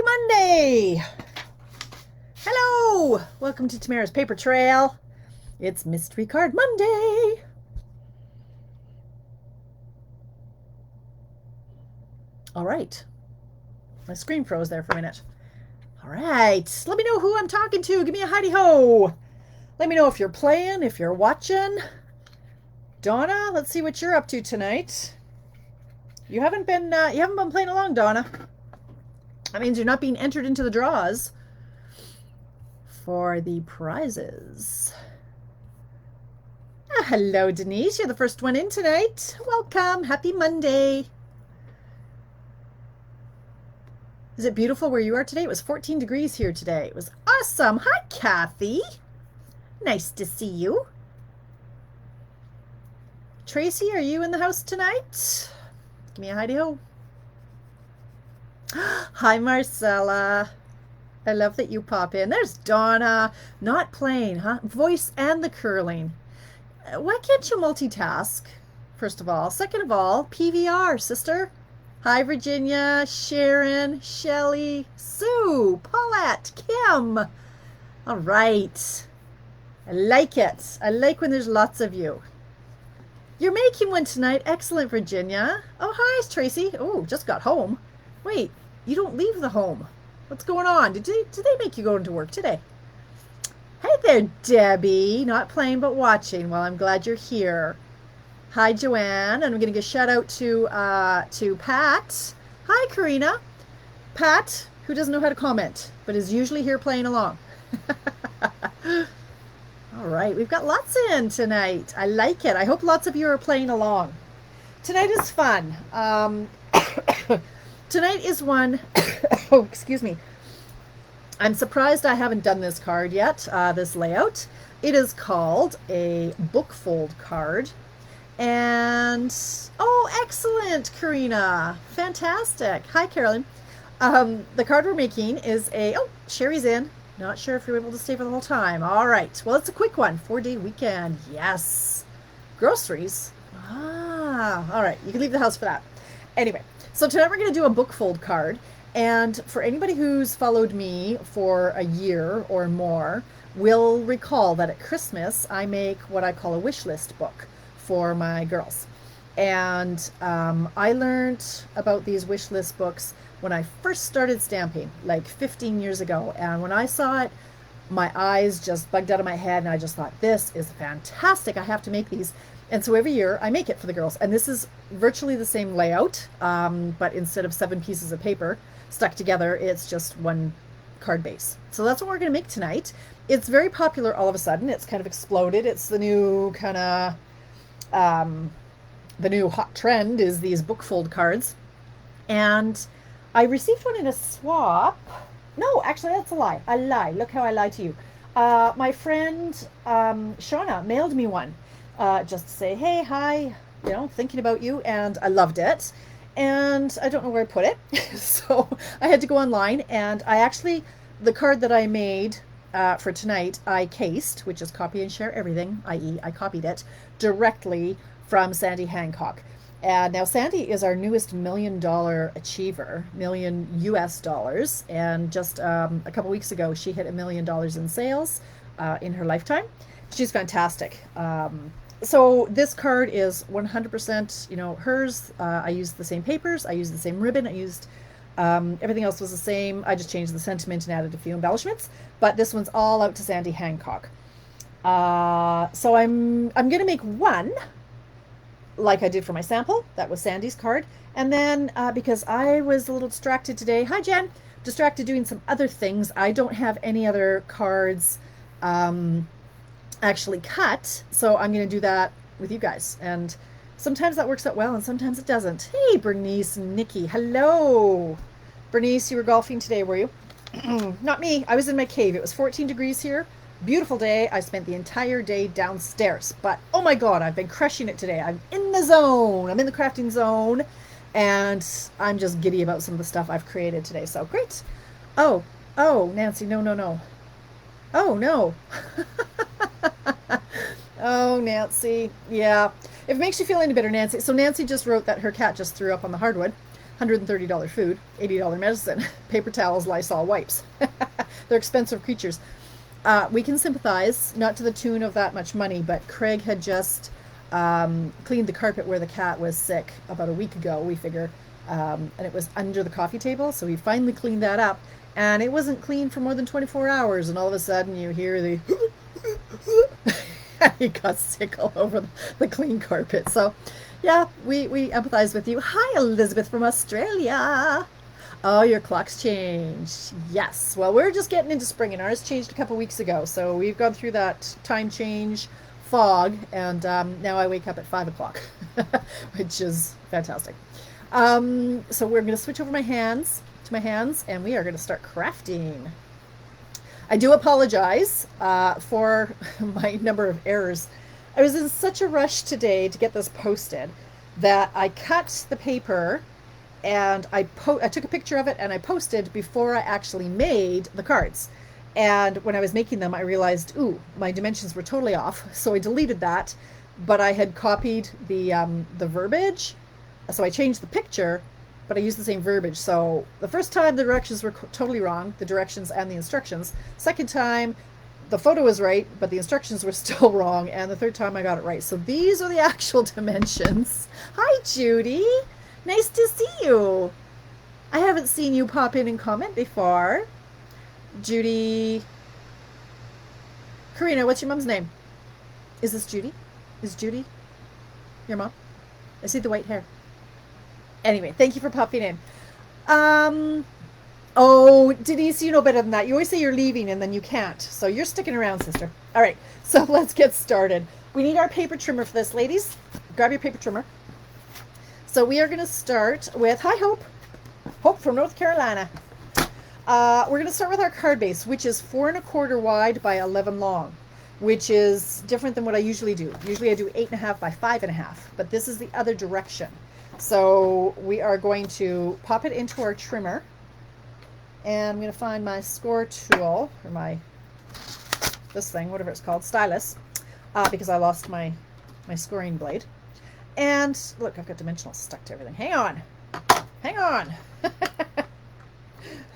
Monday! Hello! Welcome to Tamara's Paper Trail. It's Mystery Card Monday. All right. My screen froze there for a minute. All right. Let me know who I'm talking to. Give me a hidey-ho. Let me know if you're playing, if you're watching. Donna, let's see what you're up to tonight. You haven't been playing along, Donna. That means you're not being entered into the draws for the prizes. Hello, Denise. You're the first one in tonight. Welcome. Happy Monday. Is it beautiful where you are today? It was 14 degrees here today. It was awesome. Hi, Kathy. Nice to see you. Tracy, are you in the house tonight? Give me a hidey-ho. Hi, Marcella. I love that you pop in. There's Donna. Not playing, huh? Voice and the curling. Why can't you multitask, first of all? Second of all, PVR, sister. Hi, Virginia, Sharon, Shelly, Sue, Paulette, Kim. All right. I like it. I like when there's lots of you. You're making one tonight. Excellent, Virginia. Oh, hi, Tracy. Oh, just got home. Wait, you don't leave the home. What's going on? Did they make you go into work today? Hey there, Debbie. Not playing, but watching. Well, I'm glad you're here. Hi, Joanne. And I'm going to give a shout out to Pat. Hi, Karina. Pat, who doesn't know how to comment, but is usually here playing along. All right, we've got lots in tonight. I like it. I hope lots of you are playing along. Tonight is fun. Tonight is one, oh, excuse me. I'm surprised I haven't done this card yet, this layout. It is called a bookfold card. And, oh, excellent, Karina. Fantastic. Hi, Carolyn. The card we're making is oh, Sherry's in. Not sure if you're able to stay for the whole time. All right. Well, it's a quick one. 4-day weekend. Yes. Groceries. Ah, all right. You can leave the house for that. Anyway, so tonight we're going to do a bookfold card. And for anybody who's followed me for a year or more, will recall that at Christmas, I make what I call a wish list book for my girls. And I learned about these wish list books when I first started stamping, like 15 years ago. And when I saw it, my eyes just bugged out of my head, and I just thought, this is fantastic. I have to make these. And so every year I make it for the girls. And this is virtually the same layout, but instead of 7 pieces of paper stuck together, it's just one card base. So that's what we're going to make tonight. It's very popular all of a sudden. It's kind of exploded. It's the new kind of, the new hot trend is these bookfold cards. And I received one in a swap. No, actually, that's a lie. I lie. Look how I lie to you. My friend Shauna mailed me one just to say, hey, hi, thinking about you. And I loved it. And I don't know where I put it. So I had to go online. And the card that I made for tonight, I cased, which is copy and share everything, i.e. I copied it directly from Sandy Hancock. And now Sandy is our newest $1 million achiever, million US dollars. And just a couple weeks ago, she hit $1 million in sales in her lifetime. She's fantastic. So this card is 100%, hers. I used the same papers. I used the same ribbon. I used everything else was the same. I just changed the sentiment and added a few embellishments. But this one's all out to Sandy Hancock. So I'm going to make one, like I did for my sample. That was Sandy's card. And then because I was a little distracted today, hi Jen, distracted doing some other things, I don't have any other cards actually cut, so I'm going to do that with you guys. And sometimes that works out well and sometimes it doesn't. Hey, Bernice and Nikki, hello. Bernice, you were golfing today, were you? Not me. I was in my cave. It was 14 degrees here. Beautiful day. I spent the entire day downstairs, but oh my god, I've been crushing it today. I'm in the zone. I'm in the crafting zone, and I'm just giddy about some of the stuff I've created today. So great. Oh, Nancy, no. Oh no. Oh, Nancy. Yeah. If it makes you feel any better, Nancy. So Nancy just wrote that her cat just threw up on the hardwood. $130 food, $80 medicine, paper towels, Lysol wipes. They're expensive creatures. We can sympathize, not to the tune of that much money, but Craig had just cleaned the carpet where the cat was sick about a week ago, we figure, and it was under the coffee table. So he finally cleaned that up, and it wasn't clean for more than 24 hours. And all of a sudden you hear the he got sick all over the clean carpet. So yeah, we empathize with you. Hi, Elizabeth from Australia. Oh, your clock's changed. Yes. Well, we're just getting into spring, and ours changed a couple weeks ago. So we've gone through that time change fog, and now I wake up at 5 o'clock, which is fantastic. So we're going to switch over to my hands, and we are going to start crafting. I do apologize for my number of errors. I was in such a rush today to get this posted that I cut the paper and I took a picture of it and I posted before I actually made the cards. And when I was making them, I realized, ooh, my dimensions were totally off. So I deleted that, but I had copied the verbiage. So I changed the picture, but I used the same verbiage. So the first time the directions were totally wrong, the directions and the instructions. Second time, the photo was right, but the instructions were still wrong. And the third time I got it right. So these are the actual dimensions. Hi, Judy. Nice to see you. I haven't seen you pop in and comment before. Judy. Karina, what's your mom's name? Is this Judy? Is Judy your mom? I see the white hair. Anyway, thank you for popping in. Oh, Denise, you know better than that. You always say you're leaving and then you can't. So you're sticking around, sister. All right, so let's get started. We need our paper trimmer for this, ladies. Grab your paper trimmer. So we are going to start with, hi, Hope. Hope from North Carolina. We're going to start with our card base, which is 4 1/4 wide by 11 long, which is different than what I usually do. Usually I do 8 1/2 by 5 1/2, but this is the other direction. So we are going to pop it into our trimmer, and I'm going to find my score tool, or this thing, whatever it's called, stylus, because I lost my scoring blade. And look, I've got dimensional stuck to everything. Hang on. Hang on.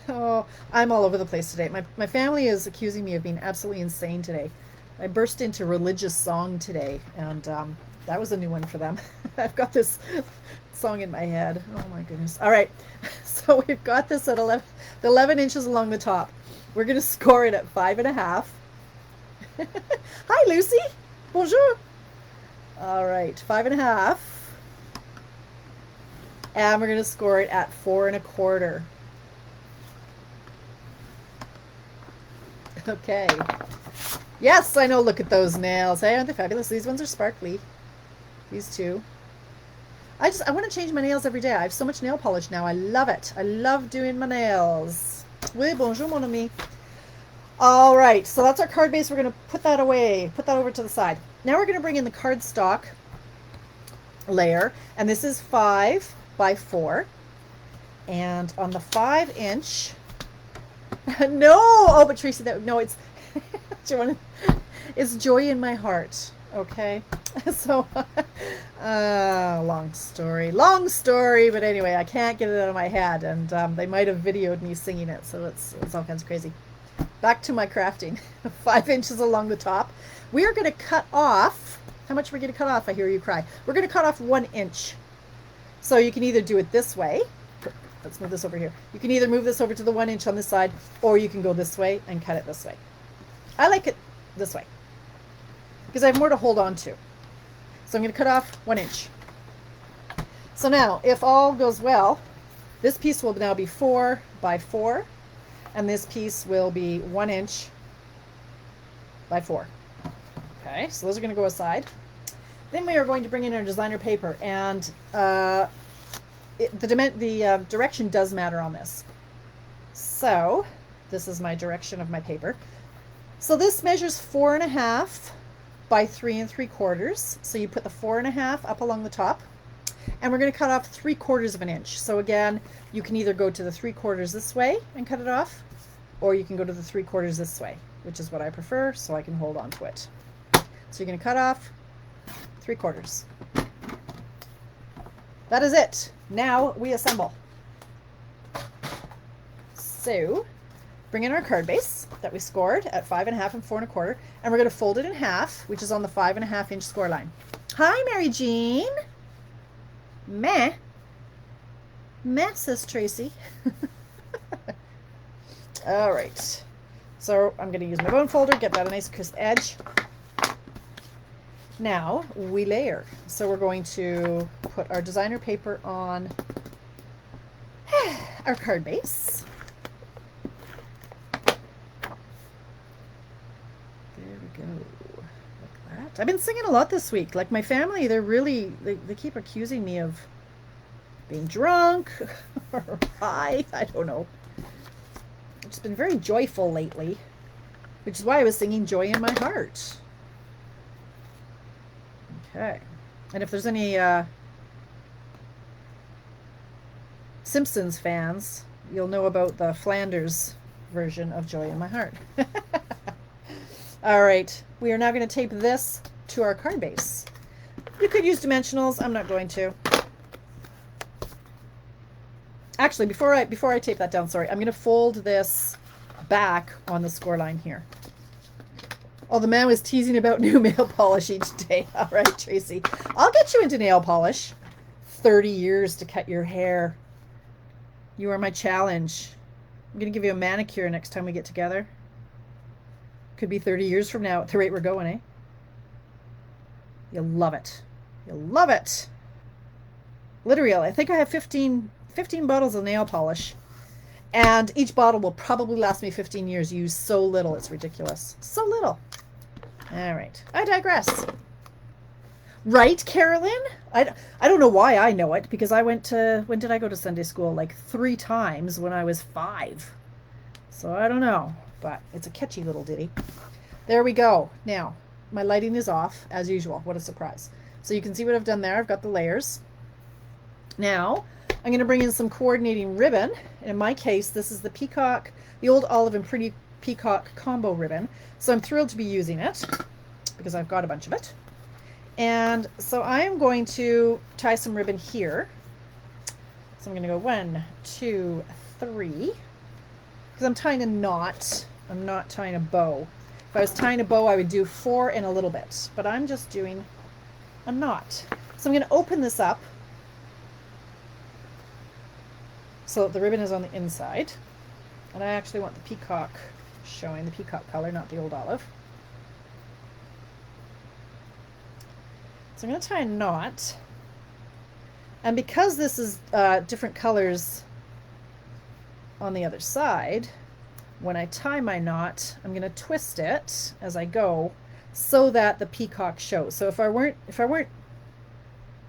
Oh, I'm all over the place today. My family is accusing me of being absolutely insane today. I burst into religious song today, and that was a new one for them. I've got this song in my head. Oh my goodness. All right. So we've got this at 11 inches along the top. We're going to score it at 5 1/2. Hi, Lucy. Bonjour. All right, 5 1/2. And we're going to score it at 4 1/4. Okay. Yes, I know. Look at those nails. Hey, aren't they fabulous? These ones are sparkly. These two. I want to change my nails every day. I have so much nail polish now. I love it. I love doing my nails. Oui, bonjour, mon ami. All right, so that's our card base. We're going to put that away. Put that over to the side. Now we're going to bring in the cardstock layer, and this is 5 by 4. And on the 5 inch, no, oh, but Tracy, no, it's it's joy in my heart. Okay, so long story, but anyway, I can't get it out of my head, and they might have videoed me singing it, so it's all kinds of crazy. Back to my crafting. 5 inches along the top. We are going to cut off, how much are we going to cut off? I hear you cry. We're going to cut off 1 inch. So you can either do it this way. Let's move this over here. You can either move this over to the 1 inch on this side, or you can go this way and cut it this way. I like it this way because I have more to hold on to. So I'm going to cut off 1 inch. So now, if all goes well, this piece will now be 4 by 4, and this piece will be 1 inch by 4. Okay, so those are going to go aside. Then we are going to bring in our designer paper, and the direction does matter on this. So this is my direction of my paper. So this measures 4 1/2 by 3 3/4. So you put the 4 1/2 up along the top, and we're going to cut off 3/4 of an inch. So again, you can either go to the 3/4 this way and cut it off, or you can go to the 3/4 this way, which is what I prefer, so I can hold on to it. So you're going to cut off 3/4. That is it. Now we assemble. So bring in our card base that we scored at 5.5 and 4.25, and we're going to fold it in half, which is on the 5.5-inch score line. Hi, Mary Jean. Meh. Meh, says Tracy. All right. So I'm going to use my bone folder, get that a nice crisp edge. Now we layer. So we're going to put our designer paper on our card base. There we go. Like that. I've been singing a lot this week. Like my family, they keep accusing me of being drunk or high. I don't know. I've just been very joyful lately, which is why I was singing Joy in My Heart. Okay. And if there's any Simpsons fans, you'll know about the Flanders version of Joy in My Heart. All right. We are now going to tape this to our card base. You could use dimensionals. I'm not going to. Actually, before I tape that down, sorry, I'm going to fold this back on the score line here. Oh, the man was teasing about new nail polish each day. All right, Tracy. I'll get you into nail polish. 30 years to cut your hair. You are my challenge. I'm going to give you a manicure next time we get together. Could be 30 years from now at the rate we're going, eh? You'll love it. You'll love it. Literally, I think I have 15 bottles of nail polish. And each bottle will probably last me 15 years. Use so little, it's ridiculous. So little. All right. I digress. Right, Carolyn? I don't know why I know it, because I went to, when did I go to Sunday school? Like 3 times when I was 5. So I don't know, but it's a catchy little ditty. There we go. Now, my lighting is off, as usual. What a surprise. So you can see what I've done there. I've got the layers. Now, I'm going to bring in some coordinating ribbon. In my case, this is the Peacock, the Old Olive and Pretty Peacock combo ribbon. So I'm thrilled to be using it because I've got a bunch of it. And so I am going to tie some ribbon here. So I'm going to go 1, 2, 3. Because I'm tying a knot. I'm not tying a bow. If I was tying a bow, I would do 4 and a little bit. But I'm just doing a knot. So I'm going to open this up so the ribbon is on the inside. And I actually want the peacock showing, the peacock color, not the Old Olive. So I'm going to tie a knot. And because this is different colors on the other side, when I tie my knot, I'm going to twist it as I go so that the peacock shows. So if I weren't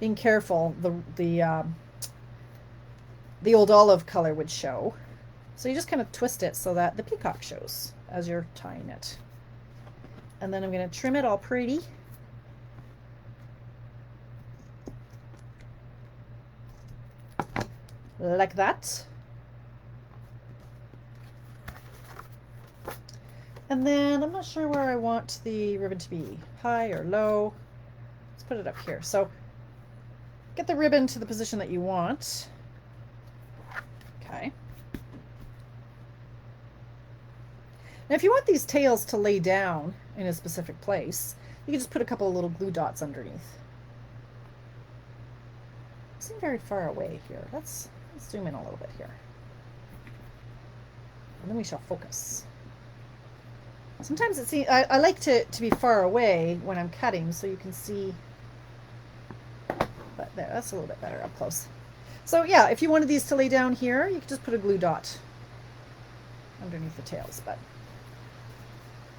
being careful, the Old Olive color would show. So you just kind of twist it so that the peacock shows as you're tying it. And then I'm going to trim it all pretty. Like that. And then I'm not sure where I want the ribbon to be, high or low. Let's put it up here. So get the ribbon to the position that you want. Okay. Now if you want these tails to lay down in a specific place, you can just put a couple of little glue dots underneath. It seems very far away here. Let's zoom in a little bit here. And then we shall focus. Sometimes it seems, I like to be far away when I'm cutting so you can see, but there, that's a little bit better up close. So yeah, if you wanted these to lay down here, you could just put a glue dot underneath the tails, but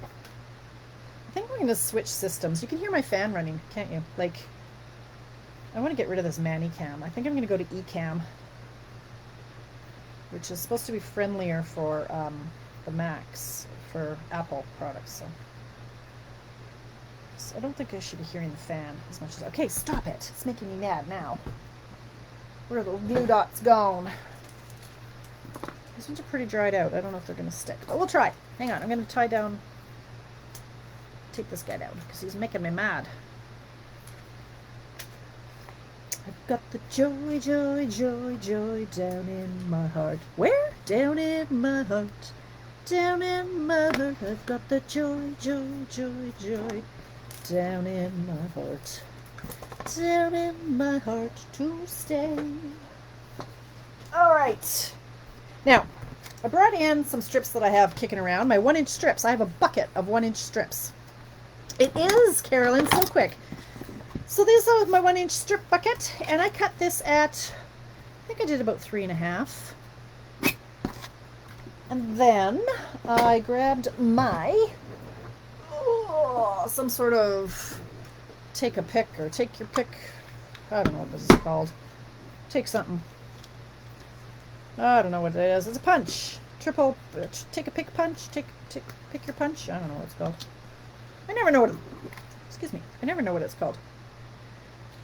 I think we're going to switch systems. You can hear my fan running, can't you? Like, I want to get rid of this Manicam. I think I'm going to go to eCam, which is supposed to be friendlier for the Macs, for Apple products. So I don't think I should be hearing the fan as much as... Okay, stop it. It's making me mad now. Where are the glue dots gone? These ones are pretty dried out. I don't know if they're going to stick, but we'll try. Hang on, I'm going to tie down... Take this guy down because he's making me mad. I got the joy, joy, joy, joy down in my heart. Where? Down in my heart. Down in my heart. I've got the joy, joy, joy, joy down in my heart. Down in my heart to stay. All right. Now, I brought in some strips that I have kicking around. My 1-inch strips. I have a bucket of 1-inch strips. It is, Carolyn, so quick. So this is my 1-inch strip bucket, and I cut this at, I think I did about 3.5. And then I grabbed my, some sort of take a pick or take your pick. I don't know what this is called. Take something. I don't know what it is. It's a punch. Triple, take a pick punch. Pick your punch. I don't know what it's called. I never know what, excuse me. I never know what it's called.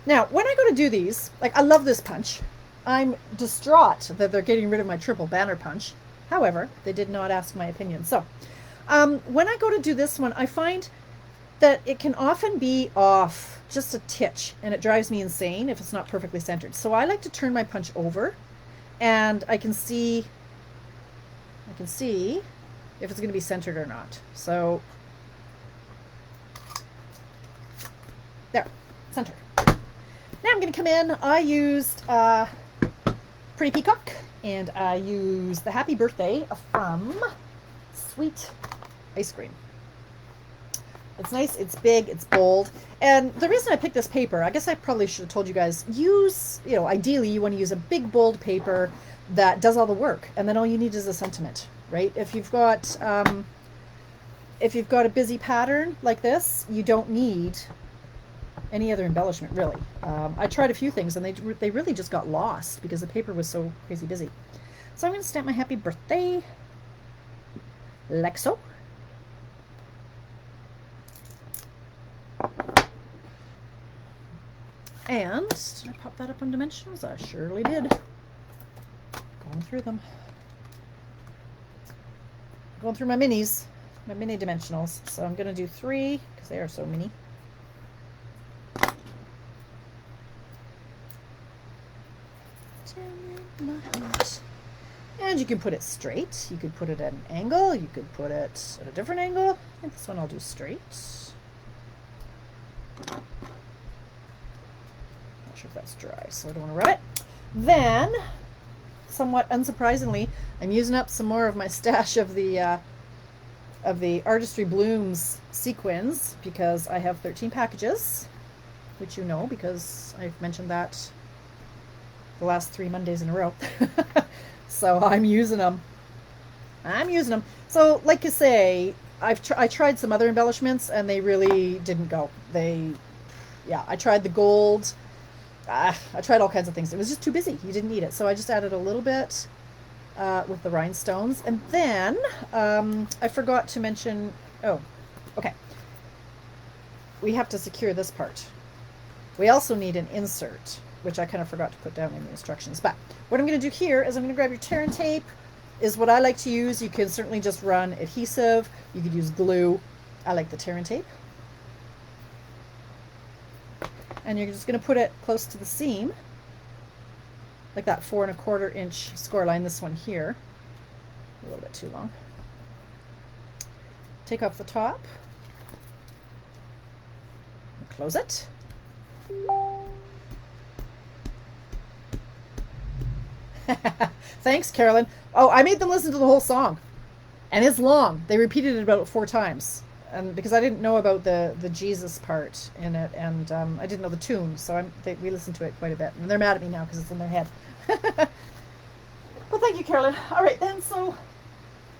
Now, when I go to do these, like, I love this punch. I'm distraught that they're getting rid of my triple banner punch. However, they did not ask my opinion. So, when I go to do this one, I find that it can often be off just a titch, and it drives me insane if it's not perfectly centered. So I like to turn my punch over, and I can see if it's going to be centered or not. So, there, center. Now I'm going to come in. I used Pretty Peacock, and I used the Happy Birthday from Sweet Ice Cream. It's nice, it's big, it's bold. And the reason I picked this paper, I guess I probably should have told you guys, use, ideally you want to use a big, bold paper that does all the work. And then all you need is a sentiment, right? If you've got a busy pattern like this, you don't need any other embellishment, really. I tried a few things, and they really just got lost because the paper was so crazy busy. So I'm going to stamp my Happy Birthday like so. And did I pop that up on dimensionals? I surely did. Going through them. Going through my minis, my mini dimensionals. So I'm going to do 3 because they are so mini. And you can put it straight. You could put it at an angle. You could put it at a different angle. I think this one I'll do straight. Not sure if that's dry, so I don't want to rub it. Then, somewhat unsurprisingly, I'm using up some more of my stash of the Artistry Blooms sequins because I have 13 packages, which you know because I've mentioned that the last 3 Mondays in a row. So I'm using them. So, like you say, I tried some other embellishments and they really didn't go. I tried the gold. I tried all kinds of things. It was just too busy. You didn't need it. So I just added a little bit with the rhinestones. And then I forgot to mention, oh, okay. We have to secure this part. We also need an insert, which I kind of forgot to put down in the instructions. But what I'm going to do here is I'm going to grab your tear and tape, is what I like to use. You can certainly just run adhesive. You could use glue. I like the tear and tape. And you're just going to put it close to the seam, like that 4 1/4 inch score line. This one here, a little bit too long. Take off the top, close it. Thanks, Carolyn. Oh, I made them listen to the whole song, and it's long. They repeated it about 4 times. And because I didn't know about the Jesus part in it, and I didn't know the tune, so we listened to it quite a bit, and they're mad at me now because it's in their head. Well, thank you, Carolyn. All right, then, so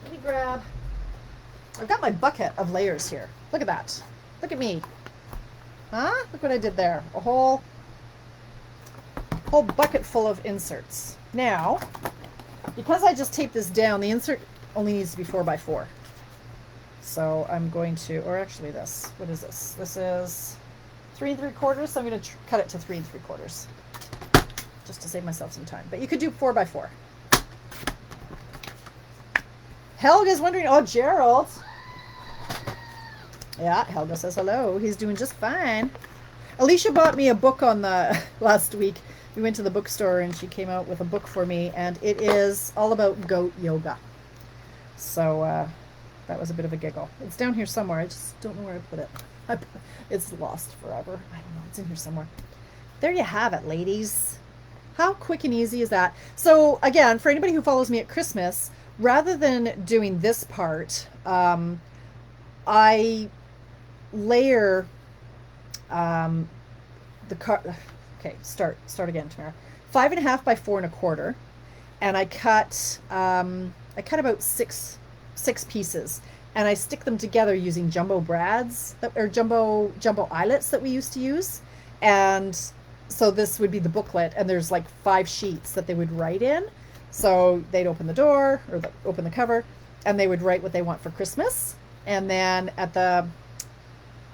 let me grab. I've got my bucket of layers here. Look at that. Look at me. Huh? Look what I did there. A whole bucket full of inserts. Now, because I just taped this down, the insert only needs to be 4 by 4. So I'm going to, or actually this, what is this? This is 3 3/4, so I'm going to cut it to 3 3/4, just to save myself some time. But you could do 4 by 4. Helga's wondering, oh, Gerald. Yeah, Helga says hello. He's doing just fine. Alicia bought me a book on the last week. we went to the bookstore and she came out with a book for me, and it is all about goat yoga. So that was a bit of a giggle. It's down here somewhere. I just don't know where I put it. It's lost forever. I don't know. It's in here somewhere. There you have it, ladies. How quick and easy is that? So again, for anybody who follows me at Christmas, rather than doing this part, I layer the card. Okay, start again, Tamara. 5.5 by 4.25, and I cut about six pieces, and I stick them together using jumbo brads or jumbo eyelets that we used to use, and so this would be the booklet, and there's like 5 sheets that they would write in. So they'd open the door or open the cover, and they would write what they want for Christmas, and then at the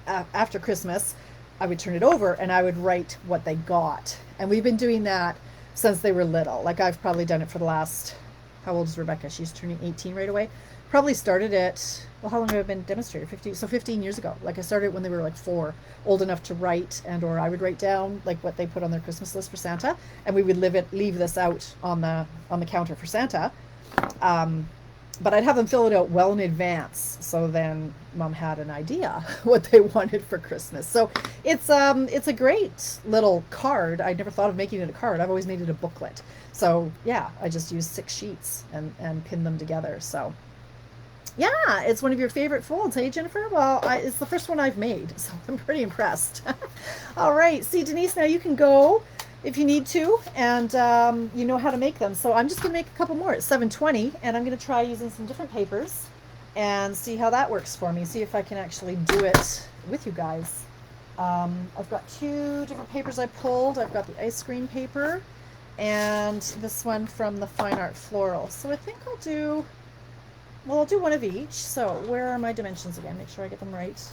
after Christmas, I would turn it over and I would write what they got. And we've been doing that since they were little. Like I've probably done it for the last, how old is Rebecca? She's turning 18 right away. Probably started it, well, how long have I been demonstrator? 15 years ago. Like I started when they were like 4, old enough to write, and or I would write down like what they put on their Christmas list for Santa, and we would leave this out on the counter for Santa. But I'd have them fill it out well in advance, so then Mom had an idea what they wanted for Christmas. So it's a great little card. I never thought of making it a card. I've always made it a booklet. So yeah, I just used 6 sheets and pinned them together. So yeah, it's one of your favorite folds, hey Jennifer? Well, it's the first one I've made, so I'm pretty impressed. All right, see Denise, now you can go if you need to, and you know how to make them. So I'm just going to make a couple more. It's 7:20, and I'm going to try using some different papers and see how that works for me. See if I can actually do it with you guys. I've got 2 different papers I pulled. I've got the ice cream paper and this one from the Fine Art Floral. So I think I'll do one of each. So where are my dimensions again? Make sure I get them right.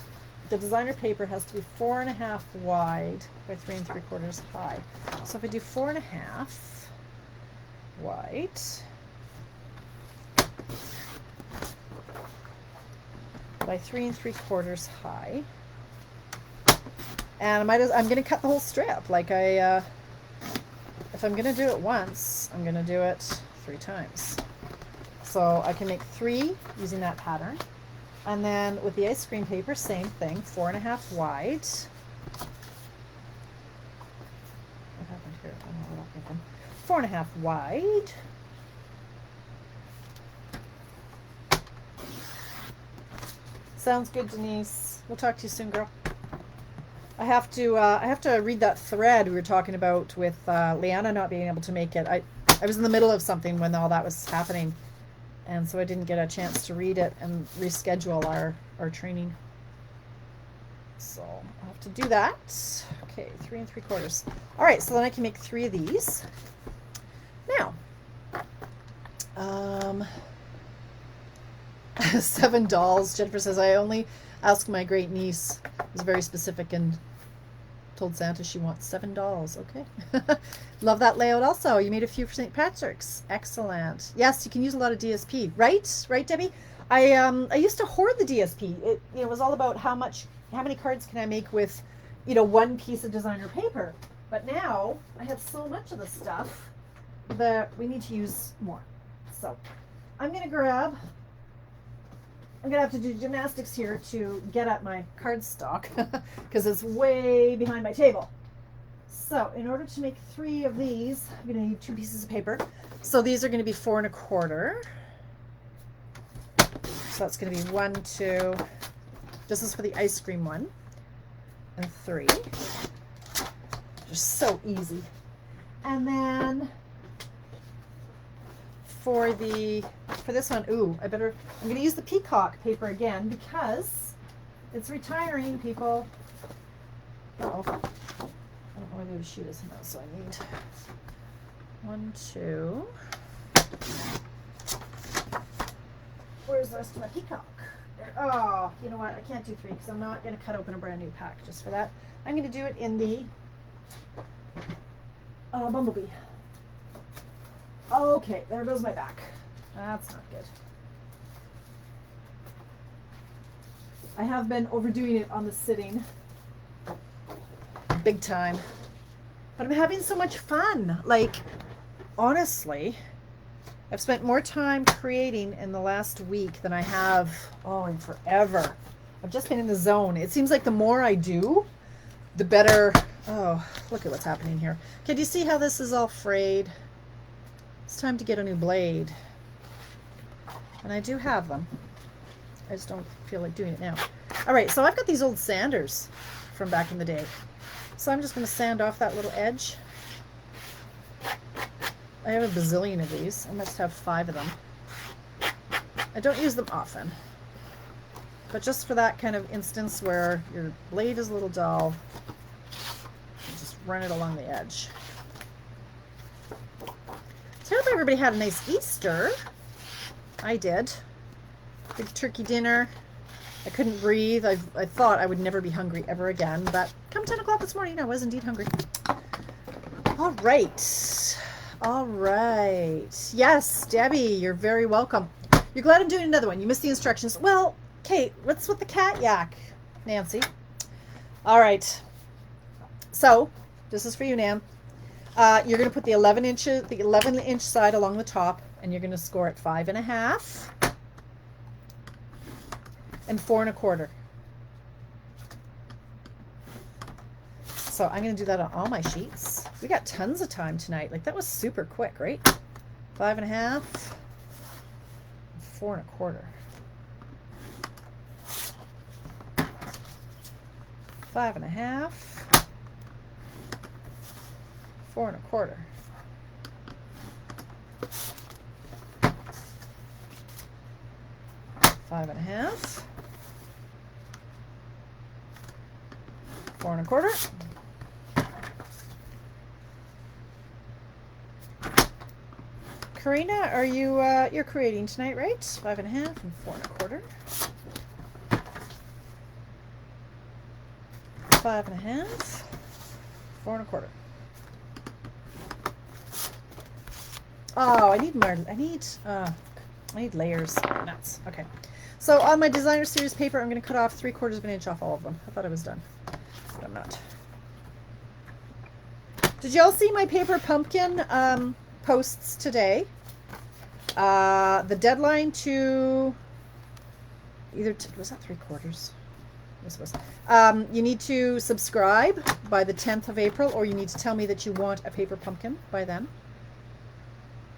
The designer paper has to be 4.5 wide by 3 3/4 high. So if I do 4.5 wide by 3 3/4 high, and I'm going to cut the whole strip. Like if I'm going to do it once, I'm going to do it 3 times. So I can make 3 using that pattern. And then with the ice cream paper, same thing, 4.5 wide. What happened here? I don't know what happened. 4.5 wide. Sounds good, Denise. We'll talk to you soon, girl. I have to read that thread we were talking about with Leanna not being able to make it. I was in the middle of something when all that was happening, and so I didn't get a chance to read it and reschedule our training. So I'll have to do that. Okay, 3 3/4. All right, so then I can make 3 of these. Now, $7. Jennifer says, I only asked my great niece, was very specific, and told Santa she wants $7. Okay. Love that layout also. You made a few for St. Patrick's. Excellent. Yes, you can use a lot of DSP. Right, Debbie? I used to hoard the DSP. It was all about how many cards can I make with, one piece of designer paper. But now I have so much of the stuff that we need to use more. So I'm going to have to do gymnastics here to get at my cardstock because it's way behind my table. So in order to make 3 of these, I'm going to need 2 pieces of paper. So these are going to be 4 1/4. So that's going to be 1, 2. This is for the ice cream one. And 3. Just so easy. And then for this one, I'm going to use the peacock paper again because it's retiring, people. Uh-oh. I don't know where the sheet is now, so I need 1, 2. Where's the rest of my peacock? Oh, you know what? I can't do 3 because I'm not going to cut open a brand new pack just for that. I'm going to do it in the Bumblebee. Okay, there goes my back. That's not good. I have been overdoing it on the sitting. Big time. But I'm having so much fun. Like, honestly, I've spent more time creating in the last week than I have, oh, in forever. I've just been in the zone. It seems like the more I do, the better. Oh, look at what's happening here. Okay, do you see how this is all frayed? It's time to get a new blade. And I do have them. I just don't feel like doing it now. All right, so I've got these old sanders from back in the day. So I'm just going to sand off that little edge. I have a bazillion of these. I must have 5 of them. I don't use them often. But just for that kind of instance where your blade is a little dull, just run it along the edge. So I hope everybody had a nice Easter. I did. Big turkey dinner. I couldn't breathe. I thought I would never be hungry ever again, but come 10 o'clock this morning, I was indeed hungry. All right. All right. Yes, Debbie, you're very welcome. You're glad I'm doing another one. You missed the instructions. Well, Kate, what's with the cat yak, Nancy? All right. So, this is for you, Nan. You're going to put the 11-inch side along the top, and you're going to score it 5.5 and 4 1/4. So I'm going to do that on all my sheets. We got tons of time tonight. Like, that was super quick, right? 5.5, 4 1/4. 5.5, 4 1/4. Five and a half, 4 1/4. Karina, are you you're creating tonight, right? 5.5 and 4 1/4. 5.5, 4 1/4. Oh, I need layers. Nuts. Okay. So on my designer series paper, I'm going to cut off 3/4 of an inch off all of them. I thought I was done, but I'm not. Did y'all see my paper pumpkin posts today? The deadline to either was that 3/4? This was. You need to subscribe by the 10th of April, or you need to tell me that you want a paper pumpkin by then.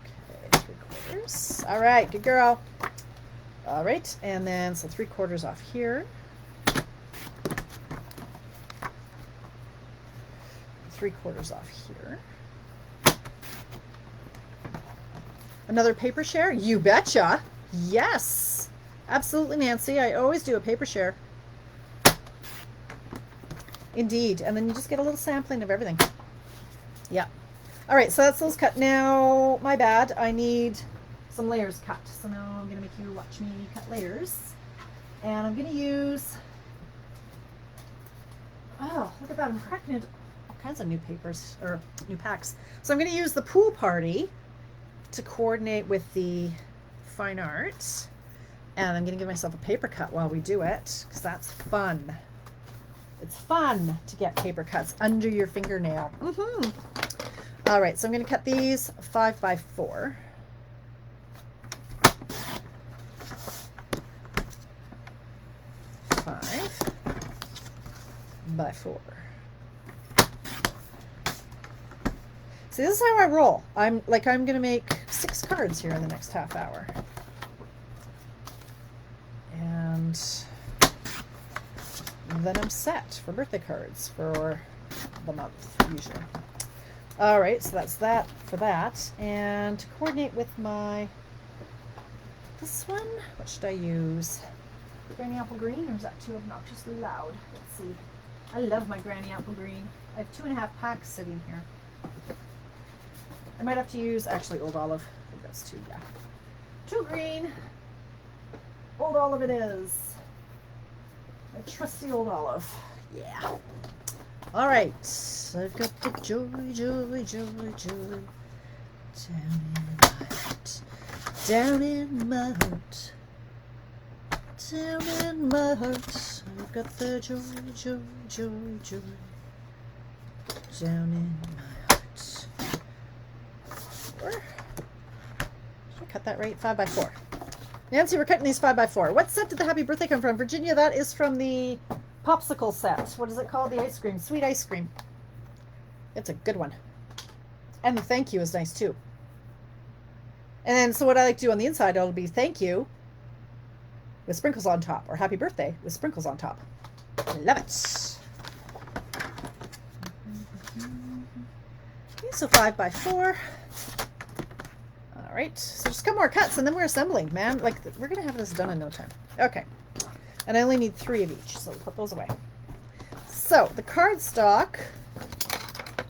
Okay, 3/4. All right, good girl. All right, and then so 3/4 off here. 3/4 off here. Another paper share? You betcha. Yes, absolutely, Nancy. I always do a paper share. Indeed, and then you just get a little sampling of everything. Yeah. All right, so that's those cut. Now, my bad. I need some layers cut. So now I'm going to make you watch me cut layers. And I'm going to use, oh, look at that. I'm cracking into all kinds of new papers, or new packs. So I'm going to use the pool party to coordinate with the fine art. And I'm going to give myself a paper cut while we do it, because that's fun. It's fun to get paper cuts under your fingernail. All right, so I'm going to cut these 5 by 4. 5 by 4. See, this is how I roll. I'm going to make 6 cards here in the next half hour. And then I'm set for birthday cards for the month, usually. All right, so that's that for that. And to coordinate with my, this one, what should I use? Granny Apple Green, or is that too obnoxiously loud? Let's see. I love my Granny Apple Green. I have 2.5 packs sitting here. I might have to use, actually, Old Olive. I think that's 2, yeah. 2 green. Old Olive it is. A trusty Old Olive. Yeah. All right. I've got the joy, joy, joy, joy down in my heart. Down in my heart. I've got the joy, joy, joy, joy down in my heart. 4. Did I cut that right? 5x4. Nancy, we're cutting these 5x4. What set did the happy birthday come from? Virginia, that is from the popsicle set. What is it called? The ice cream. Sweet ice cream. It's a good one. And the thank you is nice too. And then, so what I like to do on the inside, it'll be thank you with sprinkles on top, or happy birthday with sprinkles on top. Love it. Okay, so 5x4. All right, so just a couple more cuts and then we're assembling, man. Like, we're gonna have this done in no time. Okay, and I only need 3 of each, so we'll put those away. So the cardstock,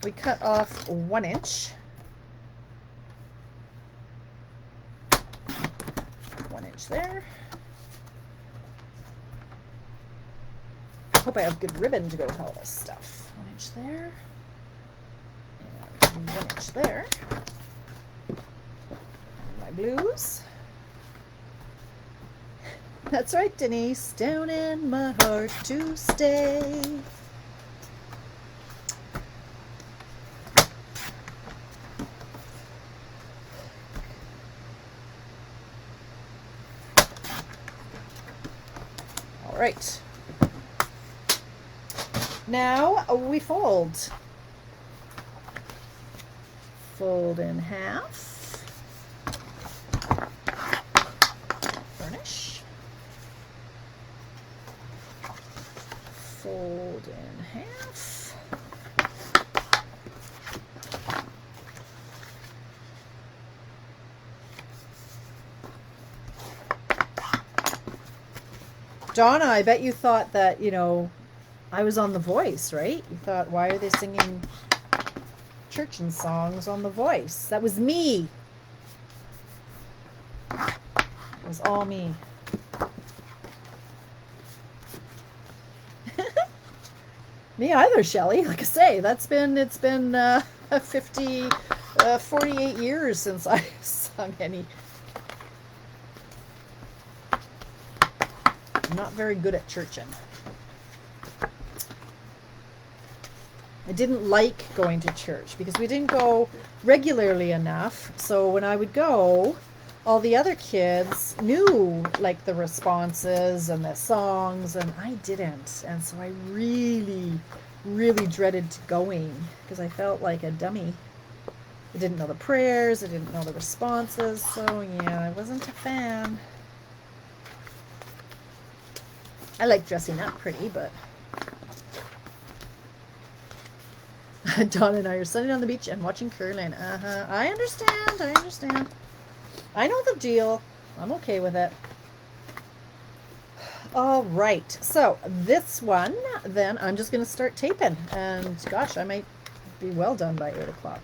we cut off 1 inch. 1 inch there. Hope I have good ribbon to go with all this stuff. 1 inch there. And 1 inch there. My blues. That's right, Denise. Down in my heart to stay. All right. Now we fold. Fold in half. Burnish. Fold in half. Donna, I bet you thought that, you know, I was on The Voice, right? You thought, why are they singing church and songs on The Voice? That was me. It was all me. Me either, Shelley. Like I say, it's been 48 years since I sung any. I'm not very good at churching. I didn't like going to church because we didn't go regularly enough. So when I would go, all the other kids knew like the responses and the songs, and I didn't. And so I really, really dreaded going because I felt like a dummy. I didn't know the prayers. I didn't know the responses. So yeah, I wasn't a fan. I like dressing up pretty, but Dawn and I are sitting on the beach and watching curling. I understand. I know the deal. I'm okay with it. All right. So this one, then I'm just going to start taping. And gosh, I might be well done by 8 o'clock.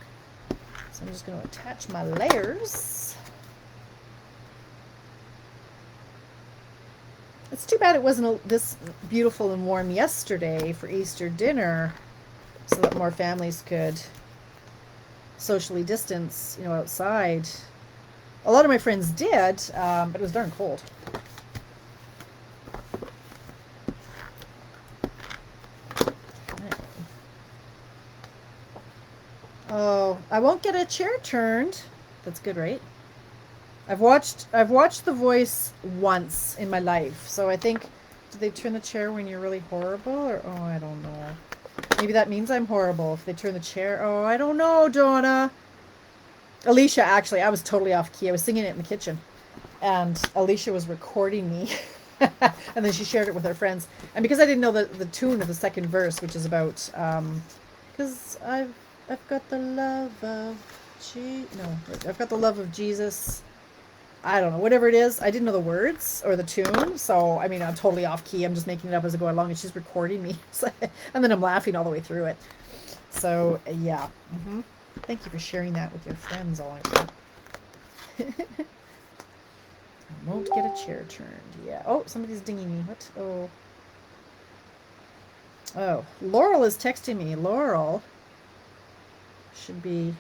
So I'm just going to attach my layers. It's too bad it wasn't this beautiful and warm yesterday for Easter dinner, so that more families could socially distance, you know, outside. A lot of my friends did, but it was darn cold. Oh, I won't get a chair turned. That's good, right? I've watched The Voice once in my life, so I think, do they turn the chair when you're really horrible, or oh, I don't know. Maybe that means I'm horrible if they turn the chair. Oh, I don't know, Donna. Alicia, actually, I was totally off key. I was singing it in the kitchen, and Alicia was recording me, and then she shared it with her friends. And because I didn't know the tune of the second verse, which is about, because I've got the love of I've got the love of Jesus. I don't know, whatever it is. I didn't know the words or the tune, so I mean, I'm totally off key. I'm just making it up as I go along, and she's recording me, and then I'm laughing all the way through it. So yeah, thank you for sharing that with your friends. All I won't get a chair turned. Yeah. Oh, somebody's dinging me. What? Oh, Laurel is texting me. Laurel should be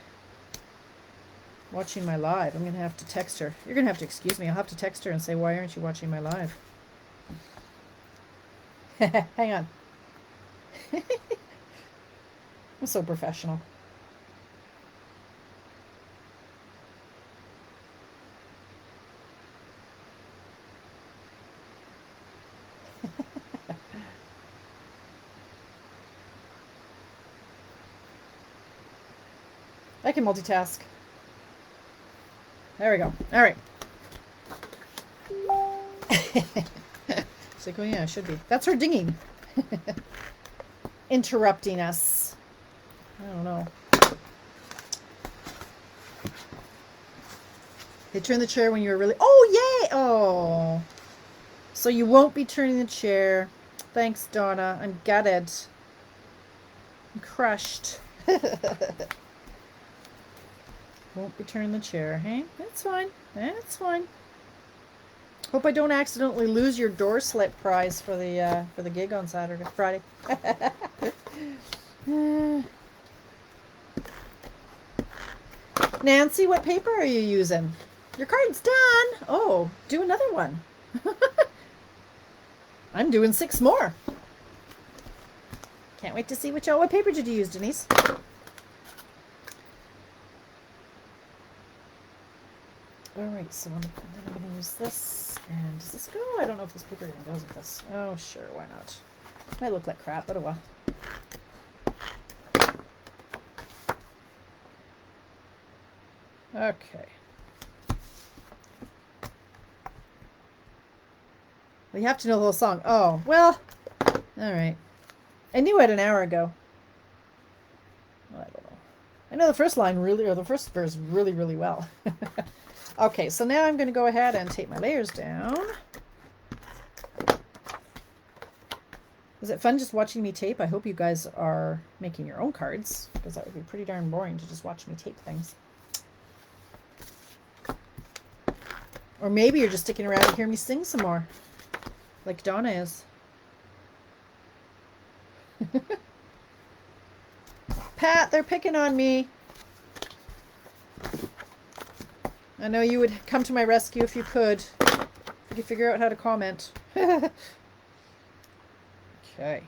watching my live. I'm going to have to text her. You're going to have to excuse me. I'll have to text her and say, why aren't you watching my live? Hang on. I'm so professional. I can multitask. There we go. All right. It's like, oh yeah, it should be. That's her dinging. Interrupting us. I don't know. They turn the chair when you're really... Oh, yay! Oh. So you won't be turning the chair. Thanks, Donna. I'm gutted. I'm crushed. Won't be turning the chair, hey? That's fine. That's fine. Hope I don't accidentally lose your door slip prize for the gig on Friday. Nancy, what paper are you using? Your card's done. Oh, do another one. I'm doing 6 more. Can't wait to see what paper did you use, Denise? Alright, so then I'm going to use this. And does this go? I don't know if this paper even goes with this. Oh, sure, why not? Might look like crap, but oh well. Okay. Well, you have to know the whole song. Oh, well, alright. I knew it an hour ago. Well, I don't know. I know the first line really, or the first verse really, really well. Okay, so now I'm going to go ahead and tape my layers down. Is it fun just watching me tape? I hope you guys are making your own cards, because that would be pretty darn boring to just watch me tape things. Or maybe you're just sticking around to hear me sing some more, like Donna is. Pat, they're picking on me. I know you would come to my rescue if you could. If you could figure out how to comment. Okay.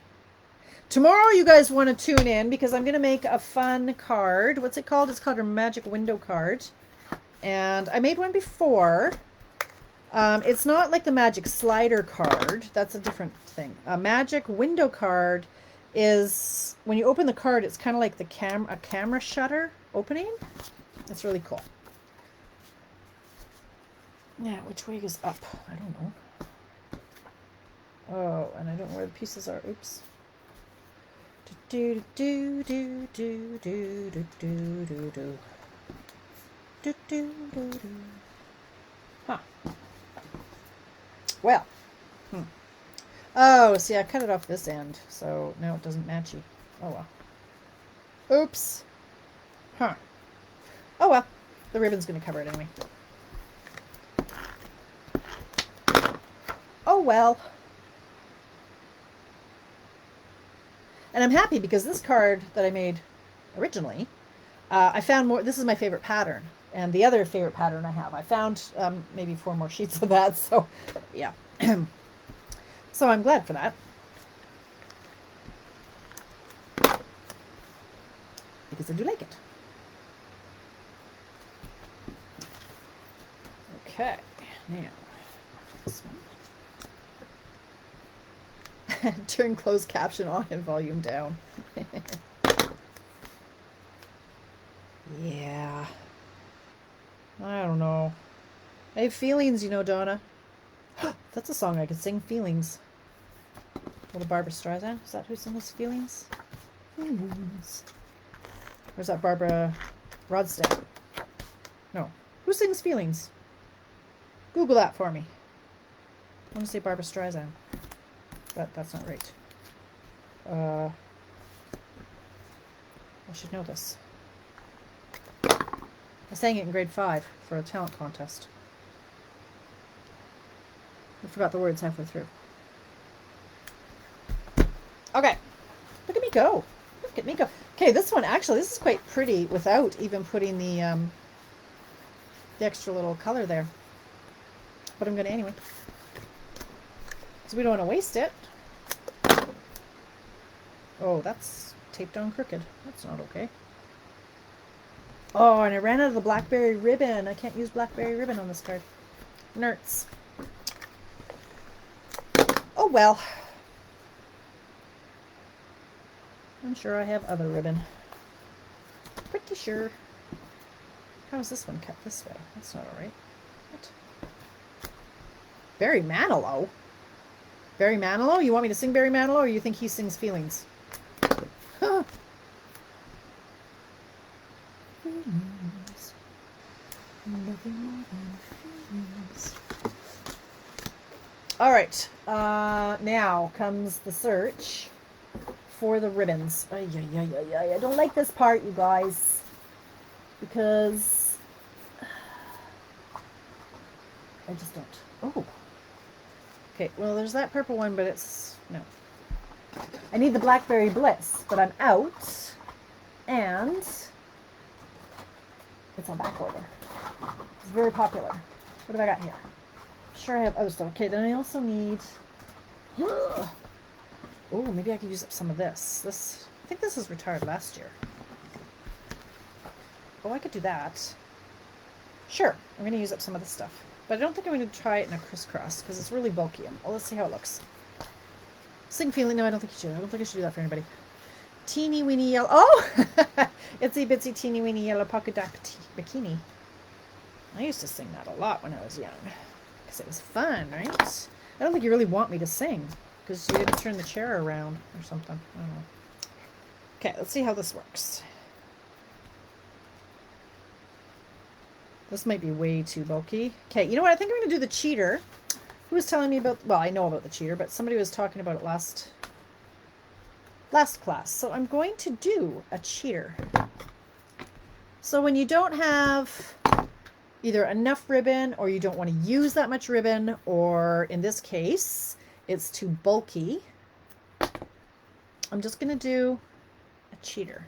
Tomorrow you guys want to tune in because I'm going to make a fun card. What's it called? It's called a magic window card. And I made one before. It's not like the magic slider card. That's a different thing. A magic window card is, when you open the card, it's kind of like a camera shutter opening. It's really cool. Yeah, which way is up? I don't know. Oh, and I don't know where the pieces are. Oops. Do do do do do do do do do do do do do. Huh. Well. Oh, see, I cut it off this end, so now it doesn't matchy. Oh well. Oops. Huh. Oh well. The ribbon's going to cover it anyway. Oh well. And I'm happy because this card that I made originally, I found more. This is my favorite pattern. And the other favorite pattern I have, I found maybe 4 more sheets of that. So, yeah. So I'm glad for that. Because I do like it. Okay. Now, this one. Turn closed caption on and volume down. Yeah. I don't know. I have feelings, you know, Donna. That's a song I could sing, Feelings. Little Barbara Streisand. Is that who sings Feelings? Feelings. Or is that Barbara Rodstead? No. Who sings Feelings? Google that for me. I want to say Barbara Streisand. But that's not right. I should know this. I sang it in grade 5 for a talent contest. I forgot the words halfway through. Okay. Look at me go. Look at me go. Okay, this one, actually, this is quite pretty without even putting the extra little color there. But I'm going to anyway. So we don't want to waste it. Oh, that's taped on crooked. That's not okay. Oh, and I ran out of the blackberry ribbon. I can't use blackberry ribbon on this card. Nerds. Oh well. I'm sure I have other ribbon. Pretty sure. How is this one cut this way? That's not alright. What? Barry Manilow? Barry Manilow? You want me to sing Barry Manilow, or you think he sings Feelings? Feelings. Nothing more than feelings. Alright. Now comes the search for the ribbons. Ay, ay, ay, ay, ay. I don't like this part, you guys. Because I just don't. Oh. Okay, well, there's that purple one, but it's... No. I need the Blackberry Bliss, but I'm out. And it's on back order. It's very popular. What have I got here? Sure, I have other stuff. Okay, then I also need... Oh, maybe I could use up some of this. I think this was retired last year. Oh, I could do that. Sure, I'm going to use up some of this stuff. But I don't think I'm going to try it in a crisscross because it's really bulky. Well, let's see how it looks. Sing Feeling. No, I don't think you should. I don't think I should do that for anybody. Teeny weeny yellow. Oh! Itsy bitsy teeny weeny yellow polka dot bikini. I used to sing that a lot when I was young. Because it was fun, right? I don't think you really want me to sing. Because you didn't turn the chair around or something. I don't know. Okay, let's see how this works. This might be way too bulky. Okay, you know what? I think I'm going to do the cheater. Who was telling me about... Well, I know about the cheater, but somebody was talking about it last class. So I'm going to do a cheater. So when you don't have either enough ribbon or you don't want to use that much ribbon, or in this case, it's too bulky, I'm just going to do a cheater.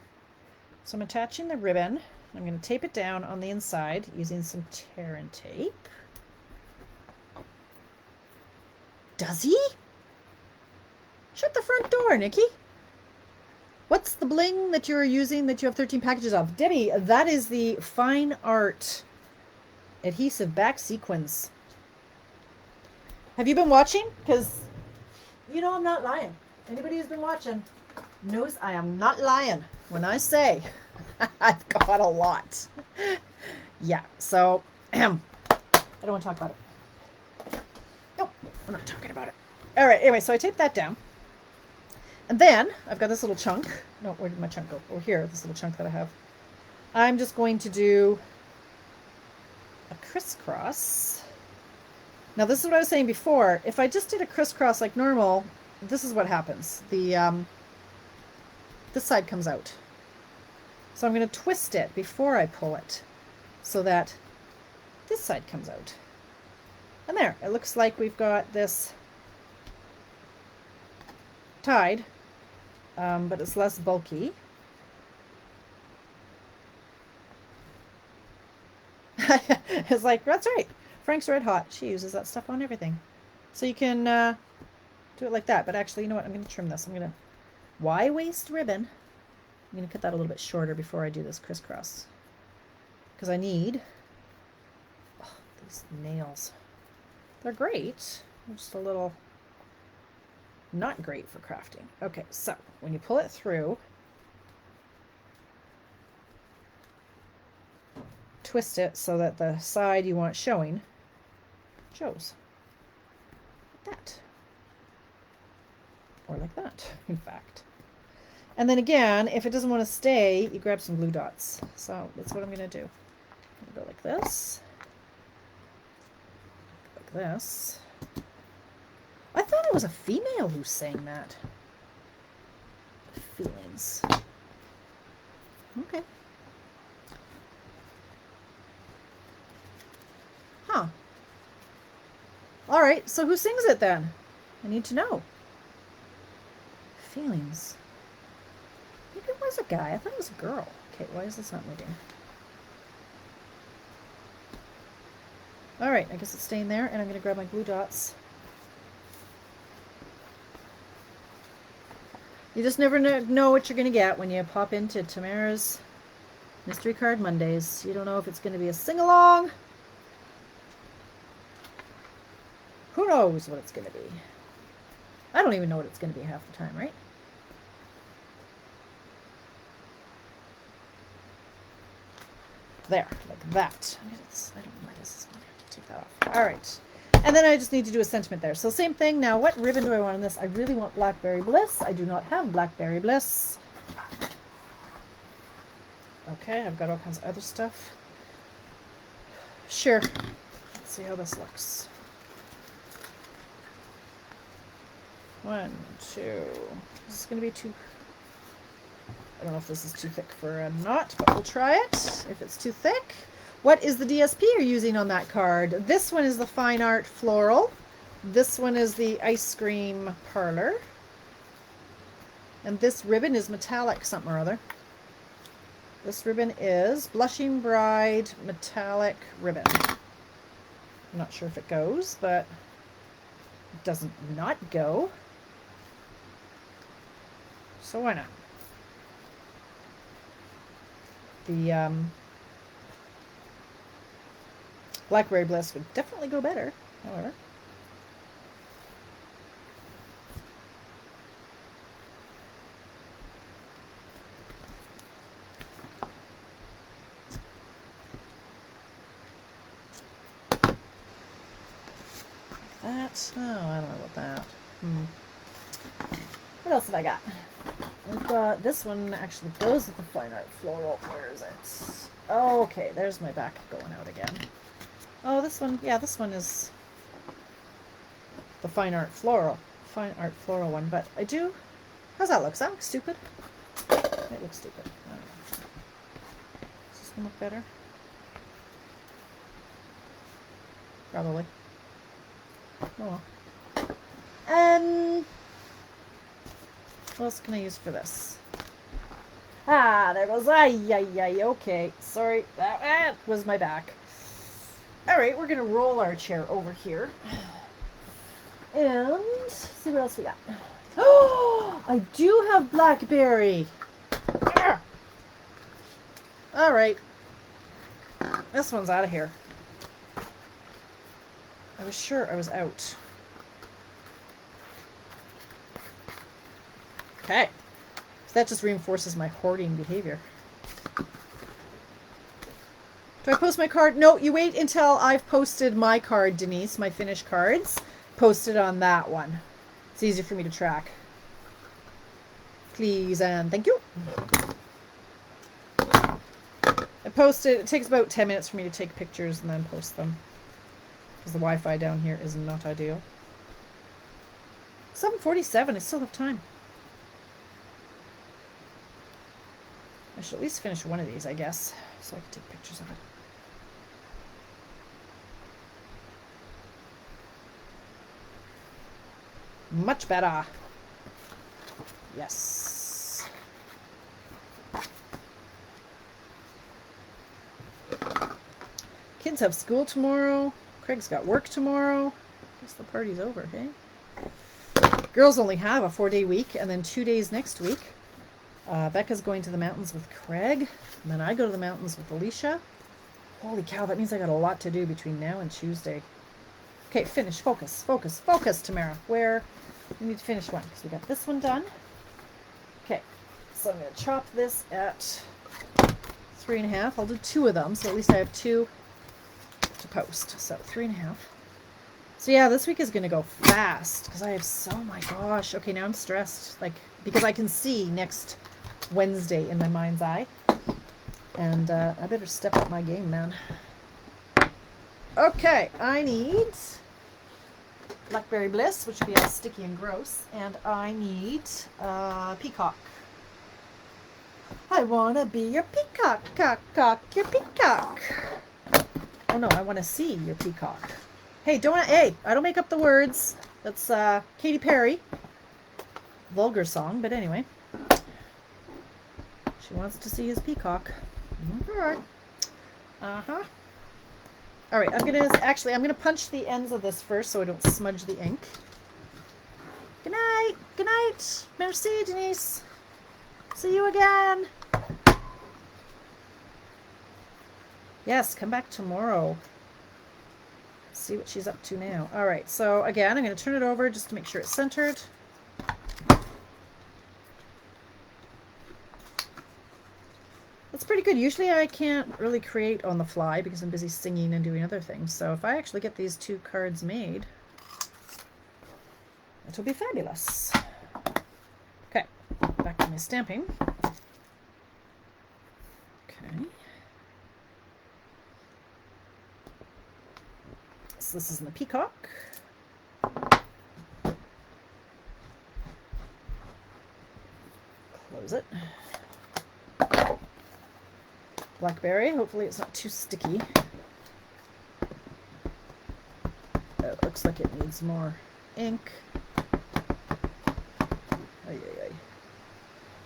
So I'm attaching the ribbon. I'm going to tape it down on the inside using some tear and tape. Does he? Shut the front door, Nikki. What's the bling that you're using that you have 13 packages of? Debbie, that is the Fine Art adhesive back sequins. Have you been watching? Because you know I'm not lying. Anybody who's been watching knows I am not lying when I say I've got a lot. Yeah, so I don't want to talk about it. Nope, I'm not talking about it. All right, anyway, so I taped that down. And then I've got this little chunk. No, where did my chunk go? Oh, here, this little chunk that I have. I'm just going to do a crisscross. Now, this is what I was saying before. If I just did a crisscross like normal, this is what happens. The this side comes out. So I'm going to twist it before I pull it so that this side comes out. And there, it looks like we've got this tied, but it's less bulky. It's like, that's right. Frank's Red Hot. She uses that stuff on everything. So you can do it like that. But actually, you know what? I'm going to trim this. I'm going to Y-waist ribbon. I'm going to cut that a little bit shorter before I do this crisscross. Because I need these nails. They're great. They're just a little not great for crafting. Okay, so when you pull it through, twist it so that the side you want showing shows. Like that. Or like that, in fact. And then again, if it doesn't want to stay, you grab some glue dots. So that's what I'm going to do. I'm going to go like this. Like this. I thought it was a female who sang that. Feelings. Okay. Huh. All right, so who sings it then? I need to know. Feelings. Maybe it was a guy. I thought it was a girl. Okay, why is this not moving? All right, I guess it's staying there, and I'm going to grab my glue dots. You just never know what you're going to get when you pop into Tamara's Mystery Card Mondays. You don't know if it's going to be a sing-along. Who knows what it's going to be? I don't even know what it's going to be half the time, right? There, like that. I don't know why this is. I'm going to have to take that off. All right. And then I just need to do a sentiment there. So same thing. Now, what ribbon do I want on this? I really want Blackberry Bliss. I do not have Blackberry Bliss. Okay, I've got all kinds of other stuff. Sure. Let's see how this looks. 1, 2. This is going to be too... I don't know if this is too thick for a knot, but we'll try it. If it's too thick. What is the DSP you're using on that card? This one is the Fine Art Floral. This one is the Ice Cream Parlor. And this ribbon is metallic something or other. This ribbon is Blushing Bride Metallic Ribbon. I'm not sure if it goes, but it doesn't not go. So why not? The Blackberry Bliss would definitely go better, however. That, oh, I don't know about that. What else have I got? We've got this one actually goes with the Fine Art Floral. Where is it? Oh, okay, there's my back going out again. Oh, this one, yeah, this one is the Fine Art Floral one, but I do, how's that look? Does that look stupid? It looks stupid. I don't know. Does this one look better? Probably. Oh well. What else can I use for this? Ah, there goes. Okay. Sorry, that was my back. All right, we're gonna roll our chair over here, and see what else we got. Oh, I do have blackberry. All right, this one's out of here. I was sure I was out. Okay. So that just reinforces my hoarding behavior. Do I post my card? No, you wait until I've posted my card, Denise, my finished cards. Post it on that one. It's easier for me to track. Please and thank you. I posted, it takes about 10 minutes for me to take pictures and then post them. Because the Wi-Fi down here is not ideal. 7:47, I still have time. I should at least finish one of these, I guess, so I can take pictures of it. Much better. Yes. Kids have school tomorrow. Craig's got work tomorrow. Guess the party's over, hey? Girls only have a 4-day week and then 2 days next week. Becca's going to the mountains with Craig, and then I go to the mountains with Alicia. Holy cow, that means I got a lot to do between now and Tuesday. Okay, finish. Focus, focus, focus, Tamara. Where? We need to finish one, because we got this one done. Okay, so I'm going to chop this at 3.5. I'll do 2 of them, so at least I have 2 to post. So 3.5. So yeah, this week is going to go fast, because I have so, my gosh. Okay, now I'm stressed, like, because I can see next Wednesday in my mind's eye. And I better step up my game, man. Okay, I need Blackberry Bliss, which would be all sticky and gross. And I need Peacock. I want to be your peacock, your peacock. Oh no, I want to see your peacock. Hey, I don't make up the words. That's Katy Perry. Vulgar song, but anyway. She wants to see his peacock. Alright. Uh-huh. Alright, I'm gonna punch the ends of this first so I don't smudge the ink. Good night! Good night. Merci, Denise. See you again. Yes, come back tomorrow. See what she's up to now. All right, so again, I'm going to turn it over just to make sure it's centered. That's pretty good. Usually I can't really create on the fly because I'm busy singing and doing other things. So if I actually get these 2 cards made, it'll be fabulous. Okay, back to my stamping. Okay. So this is in the peacock. Close it. Blackberry, hopefully it's not too sticky. Oh, it looks like it needs more ink.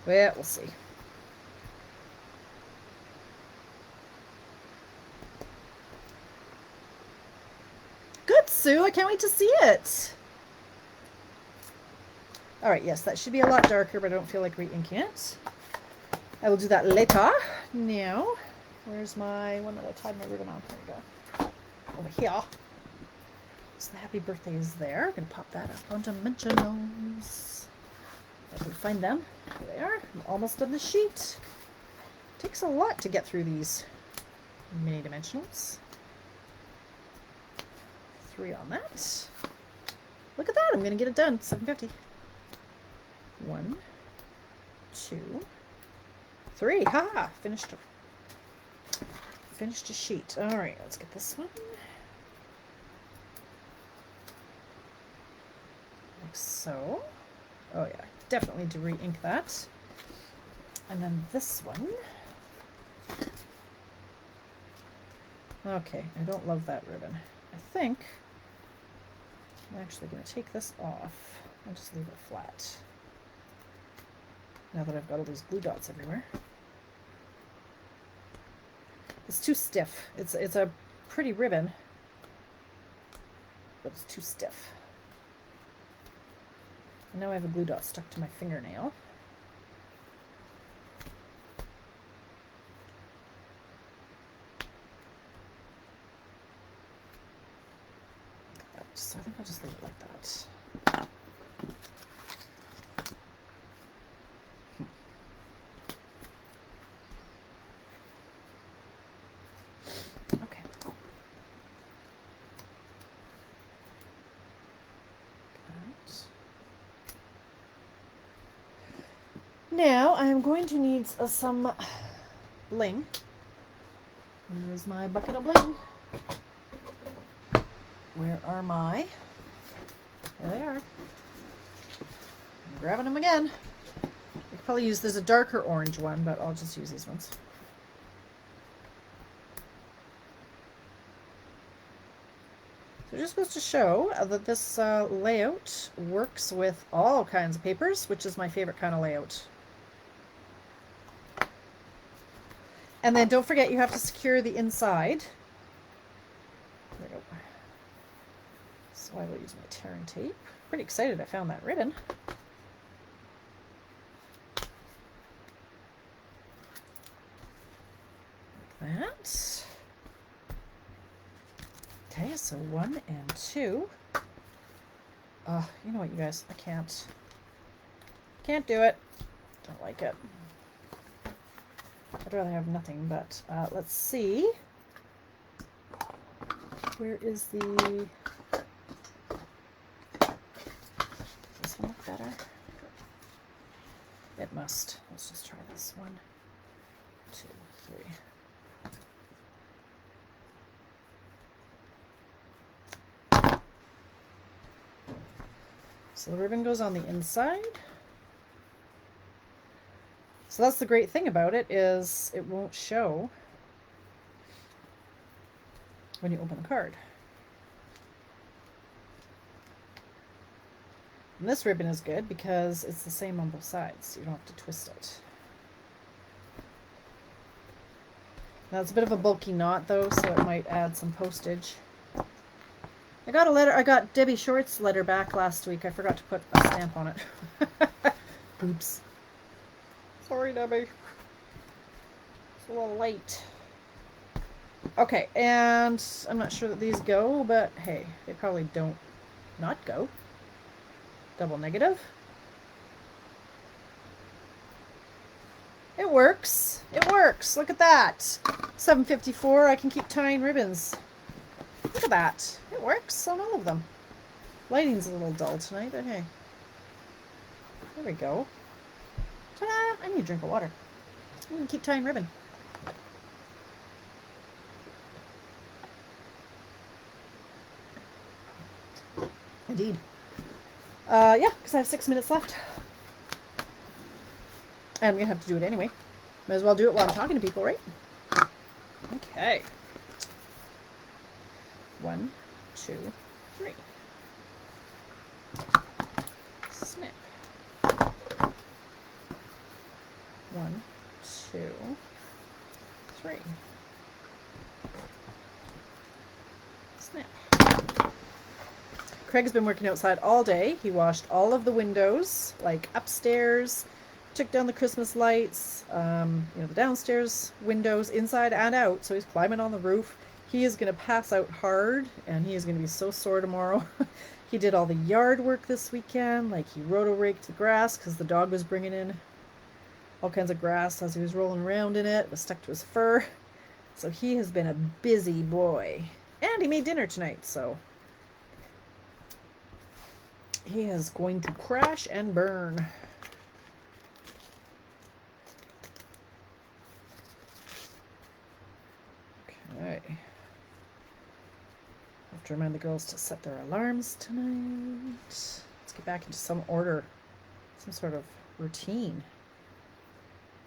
Well, we'll see. Good, Sue. I can't wait to see it. All right, yes, that should be a lot darker, but I don't feel like re-inking it. I will do that later. Now, where's my one that I tied my ribbon on? There we go. Over here. So the happy birthday is there. I'm going to pop that up on dimensionals. If I can find them. Here they are. I'm almost done the sheet. It takes a lot to get through these mini dimensionals. 3 on that. Look at that. I'm going to get it done. 750. 1, 2, 3. Ha! Finished a sheet. All right, let's get this one. Like so. Oh yeah, definitely need to re-ink that. And then this one. Okay, I don't love that ribbon. I think I'm actually going to take this off and just leave it flat. Now that I've got all these glue dots everywhere. It's too stiff. It's a pretty ribbon, but it's too stiff. And now I have a glue dot stuck to my fingernail. So I think I'll just leave it like that. Okay. Now I'm going to need some bling. Here's my bucket of bling. Where are my... There they are. I'm grabbing them again. I could probably use, there's a darker orange one, but I'll just use these ones. So it just goes to show that this layout works with all kinds of papers, which is my favorite kind of layout. And then don't forget you have to secure the inside. There we go. So I will use my tearing tape. Pretty excited I found that ribbon. Like that. Okay, so 1 and 2. You know what, you guys? I can't do it. Don't like it. I'd rather have nothing, but let's see. Where is the... Does this one look better? It must. Let's just try this. 1, 2, 3. So the ribbon goes on the inside. So that's the great thing about it, is it won't show when you open the card. And this ribbon is good because it's the same on both sides. You don't have to twist it. Now it's a bit of a bulky knot though, so it might add some postage. I got a letter. I got Debbie Short's letter back last week. I forgot to put a stamp on it. Oops. Sorry, Debbie. It's a little late. Okay, and I'm not sure that these go, but hey, they probably don't not go. Double negative. It works. It works. Look at that. 754. I can keep tying ribbons. Look at that. It works on all of them. Lighting's a little dull tonight, but hey. There we go. Ta-da! I need a drink of water. I'm going to keep tying ribbon. Indeed. Yeah, because I have 6 minutes left. And I'm going to have to do it anyway. Might as well do it while I'm talking to people, right? Okay. 1, 2, 3. Snip. 1, 2, 3. Snip. Craig's been working outside all day. He washed all of the windows, like upstairs, took down the Christmas lights, the downstairs windows, inside and out. So he's climbing on the roof. He is going to pass out hard, and he is going to be so sore tomorrow. He did all the yard work this weekend, like he roto-raked the grass because the dog was bringing in all kinds of grass as he was rolling around in it. It was stuck to his fur. So he has been a busy boy. And he made dinner tonight, so he is going to crash and burn. Okay. I have to remind the girls to set their alarms tonight. Let's get back into some order, some sort of routine.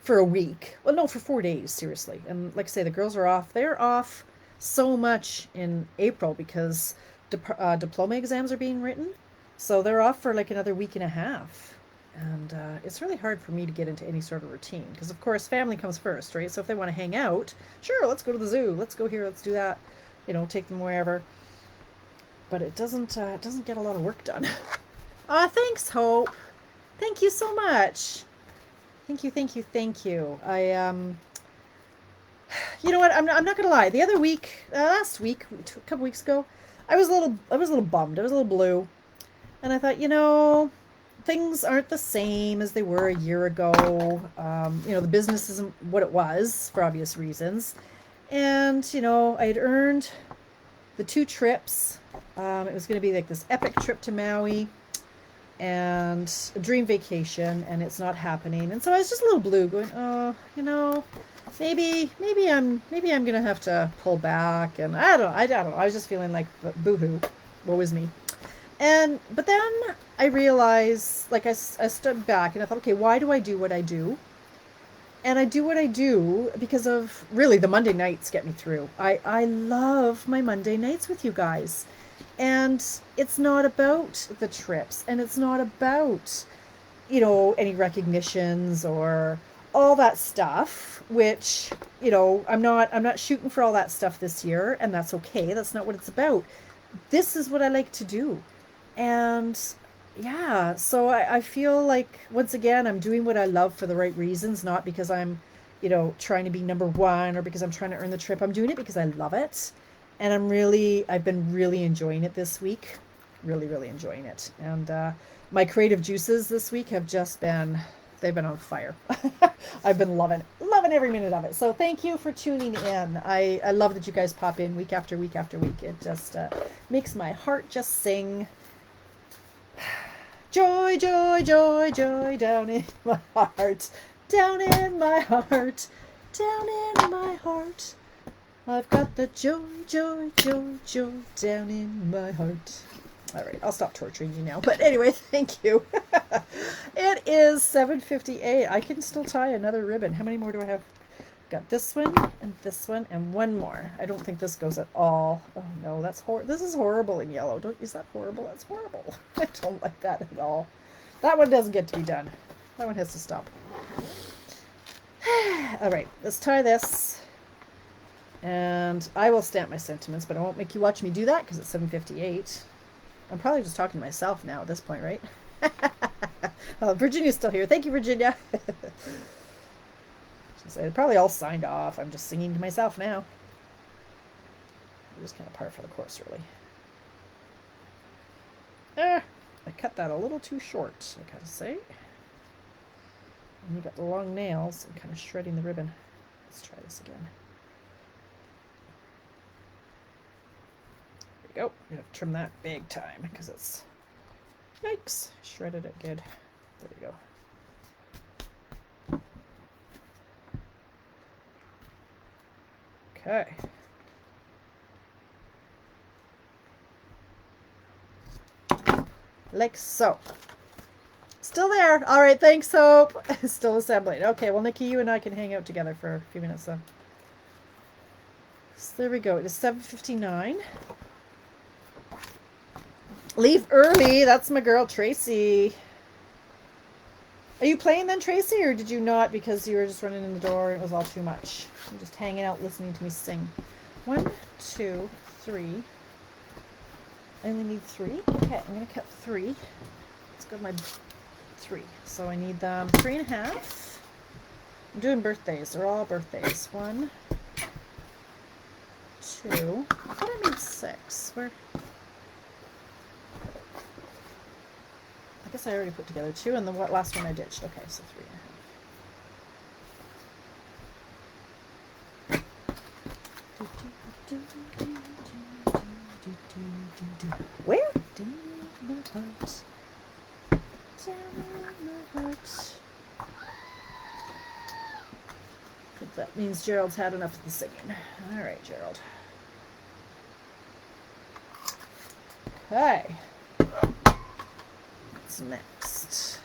For a week. Well, no, for 4 days, seriously. And like I say, the girls are off. They're off so much in April because diploma exams are being written. So they're off for like another week and a half. And it's really hard for me to get into any sort of routine because, of course, family comes first, right? So if they want to hang out, sure, let's go to the zoo. Let's go here. Let's do that. Take them wherever. But it doesn't get a lot of work done. Thanks, Hope. Thank you so much. Thank you, thank you, thank you. You know what? I'm not gonna lie. The other week, last week, a couple weeks ago, I was a little bummed. I was a little blue, and I thought, things aren't the same as they were a year ago. The business isn't what it was for obvious reasons, and I had earned the 2 trips. It was going to be like this epic trip to Maui and a dream vacation, and it's not happening. And so I was just a little blue, going, maybe I'm gonna have to pull back, and I don't know. I was just feeling like boohoo, woe is me. But then I realized, like I stood back and I thought, okay, why do I do what I do? And I do what I do because of really the Monday nights get me through. I love my Monday nights with you guys. And it's not about the trips, and it's not about, any recognitions or all that stuff, which, I'm not shooting for all that stuff this year, and that's okay. That's not what it's about. This is what I like to do. And yeah, so I feel like, once again, I'm doing what I love for the right reasons, not because I'm, trying to be number one or because I'm trying to earn the trip. I'm doing it because I love it. And I've been really enjoying it this week. Really, really enjoying it. And my creative juices this week have they've been on fire. I've been loving every minute of it. So thank you for tuning in. I love that you guys pop in week after week after week. It just makes my heart just sing. Joy, joy, joy, joy, down in my heart. Down in my heart. Down in my heart. I've got the joy, joy, joy, joy down in my heart. All right, I'll stop torturing you now. But anyway, thank you. It is 7:58. I can still tie another ribbon. How many more do I have? Got this one and one more. I don't think this goes at all. Oh no, that's this is horrible in yellow. Is that horrible? That's horrible. I don't like that at all. That one doesn't get to be done. That one has to stop. All right, let's tie this. And I will stamp my sentiments, but I won't make you watch me do that because it's 7:58. I'm probably just talking to myself now at this point, right? Oh, Virginia's still here. Thank you, Virginia. They're probably all signed off. I'm just singing to myself now. I'm just kind of par for the course, really. I cut that a little too short, I gotta say. And you got the long nails. I'm kind of shredding the ribbon. Let's try this again. There we go. I'm gonna trim that big time because it's, yikes, shredded it good. There we go. Okay. Like so. Still there. All right, thanks, Hope. Still assembling. Okay, well, Nikki, you and I can hang out together for a few minutes then. So there we go. It is 7:59. Leave early. That's my girl, Tracy. Are you playing then, Tracy, or did you not because you were just running in the door and it was all too much? You're just hanging out listening to me sing. 1, 2, 3. I only need 3. Okay, I'm going to cut 3. Let's go to my 3. So I need 3.5. I'm doing birthdays. They're all birthdays. 1, 2. I thought I made 6. Where? I guess I already put together 2, and the last one I ditched. Okay, so 3.5. Where? I think that means Gerald's had enough of the singing. All right, Gerald. Okay. What's next?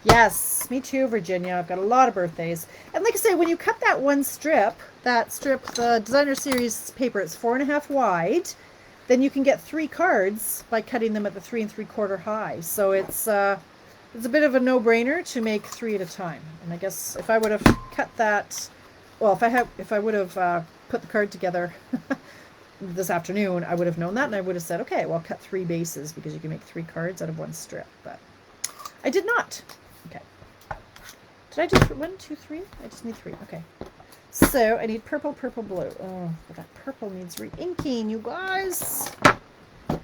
Yes, me too, Virginia. I've got a lot of birthdays. And like I say, when you cut that one strip, the designer series paper, it's 4.5 wide, then you can get 3 cards by cutting them at the 3 3/4 high. So it's a bit of a no-brainer to make 3 at a time. And I guess if I would have cut that, well, if I would have put the card together this afternoon, I would have known that, and I would have said, okay, well, cut 3 bases because you can make 3 cards out of 1 strip. But I did not. Okay. Did I do 1, 2, 3? I just need 3. Okay. So I need purple, purple, blue. Oh, but that purple needs re-inking, you guys. I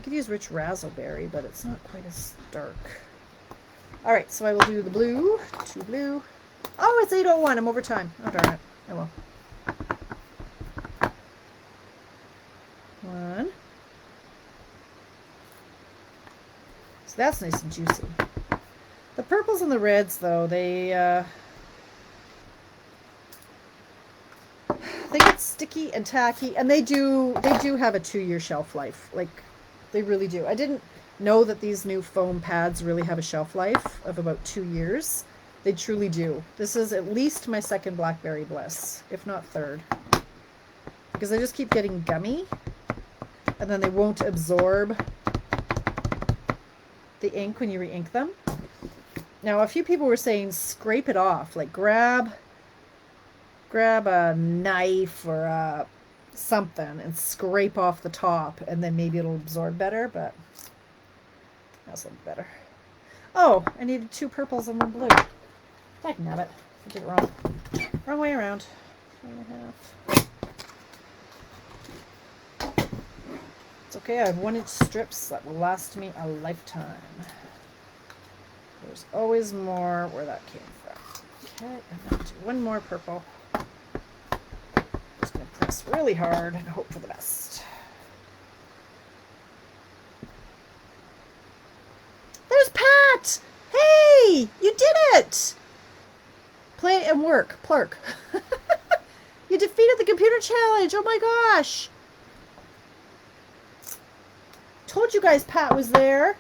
could use Rich Razzleberry, but it's not quite as dark. All right, so I will do the blue. 2 blue. Oh, it's 8:01. I'm over time. Oh, darn it. I will. 1. So that's nice and juicy. The purples and the reds, though, they get sticky and tacky, and they do have a 2-year shelf life. Like, they really do. I didn't know that these new foam pads really have a shelf life of about 2 years. They truly do. This is at least my second Blackberry Bliss, if not third, because they just keep getting gummy, and then they won't absorb the ink when you re-ink them. Now, a few people were saying scrape it off, like grab a knife or something and scrape off the top, and then maybe it'll absorb better, but that's a little better. Oh, I needed 2 purples and 1 blue. I can have it. I did it wrong. Wrong way around. 3.5. It's okay, I have 1-inch strips that will last me a lifetime. There's always more where that came from. Okay, I'm going to do 1 more purple. Just going to press really hard and hope for the best. There's Pat! Hey! You did it! Play and work. Plurk. You defeated the computer challenge! Oh my gosh! Told you guys Pat was there.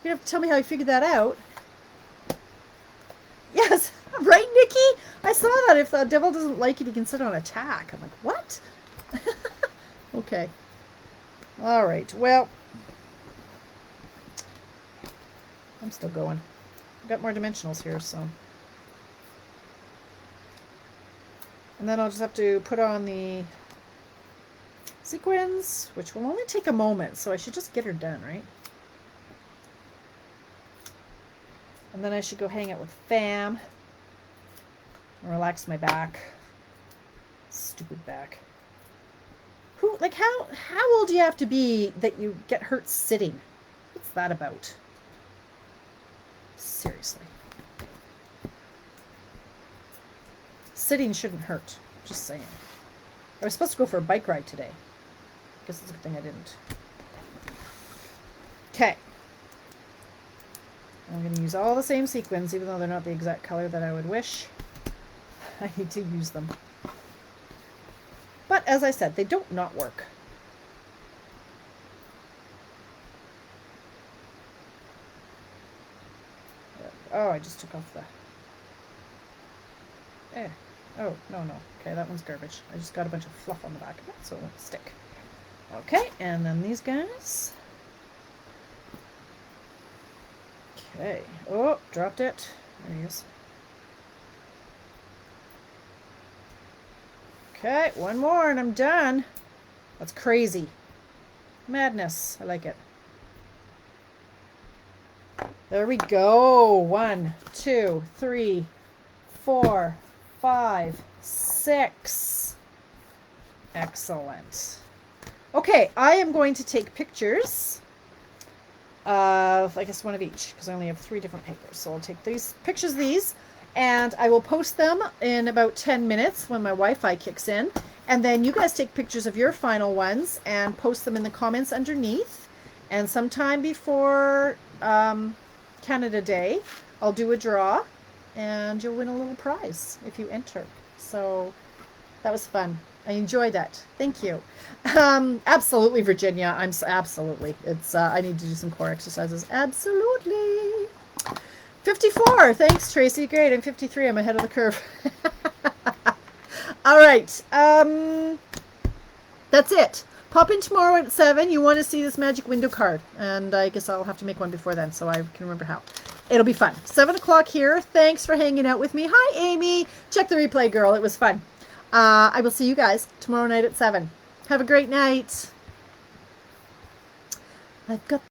You have to tell me how you figured that out. Yes, right, Nikki? I saw that. If the devil doesn't like it, he can sit on attack. I'm like, what? Okay. All right. Well, I'm still going. I've got more dimensionals here, so. And then I'll just have to put on the sequins, which will only take a moment, so I should just get her done, right? And then I should go hang out with fam and relax my back. Stupid back. How old do you have to be that you get hurt sitting? What's that about? Seriously. Sitting shouldn't hurt. Just saying. I was supposed to go for a bike ride today. Guess it's a good thing I didn't. Okay. I'm going to use all the same sequins, even though they're not the exact color that I would wish. I need to use them. But as I said, they don't not work. Oh, I just took off the... Oh, no. Okay, that one's garbage. I just got a bunch of fluff on the back of it, so it won't stick. Okay, and then these guys. Okay. Oh, dropped it. There he is. Okay, one more and I'm done. That's crazy. Madness. I like it. There we go. 1, 2, 3, 4, 5, 6. Excellent. Okay, I am going to take pictures of, I guess, one of each, because I only have 3 different papers. So I'll take these pictures of these, and I will post them in about 10 minutes when my Wi-Fi kicks in. And then you guys take pictures of your final ones and post them in the comments underneath. And sometime before Canada Day, I'll do a draw, and you'll win a little prize if you enter. So that was fun. I enjoyed that. Thank you. Absolutely, Virginia. Absolutely. It's I need to do some core exercises. Absolutely. 54. Thanks, Tracy. Great. I'm 53. I'm ahead of the curve. All right. That's it. Pop in tomorrow at 7. You want to see this magic window card. And I guess I'll have to make one before then so I can remember how. It'll be fun. 7 o'clock here. Thanks for hanging out with me. Hi, Amy. Check the replay, girl. It was fun. I will see you guys tomorrow night at 7. Have a great night. I've got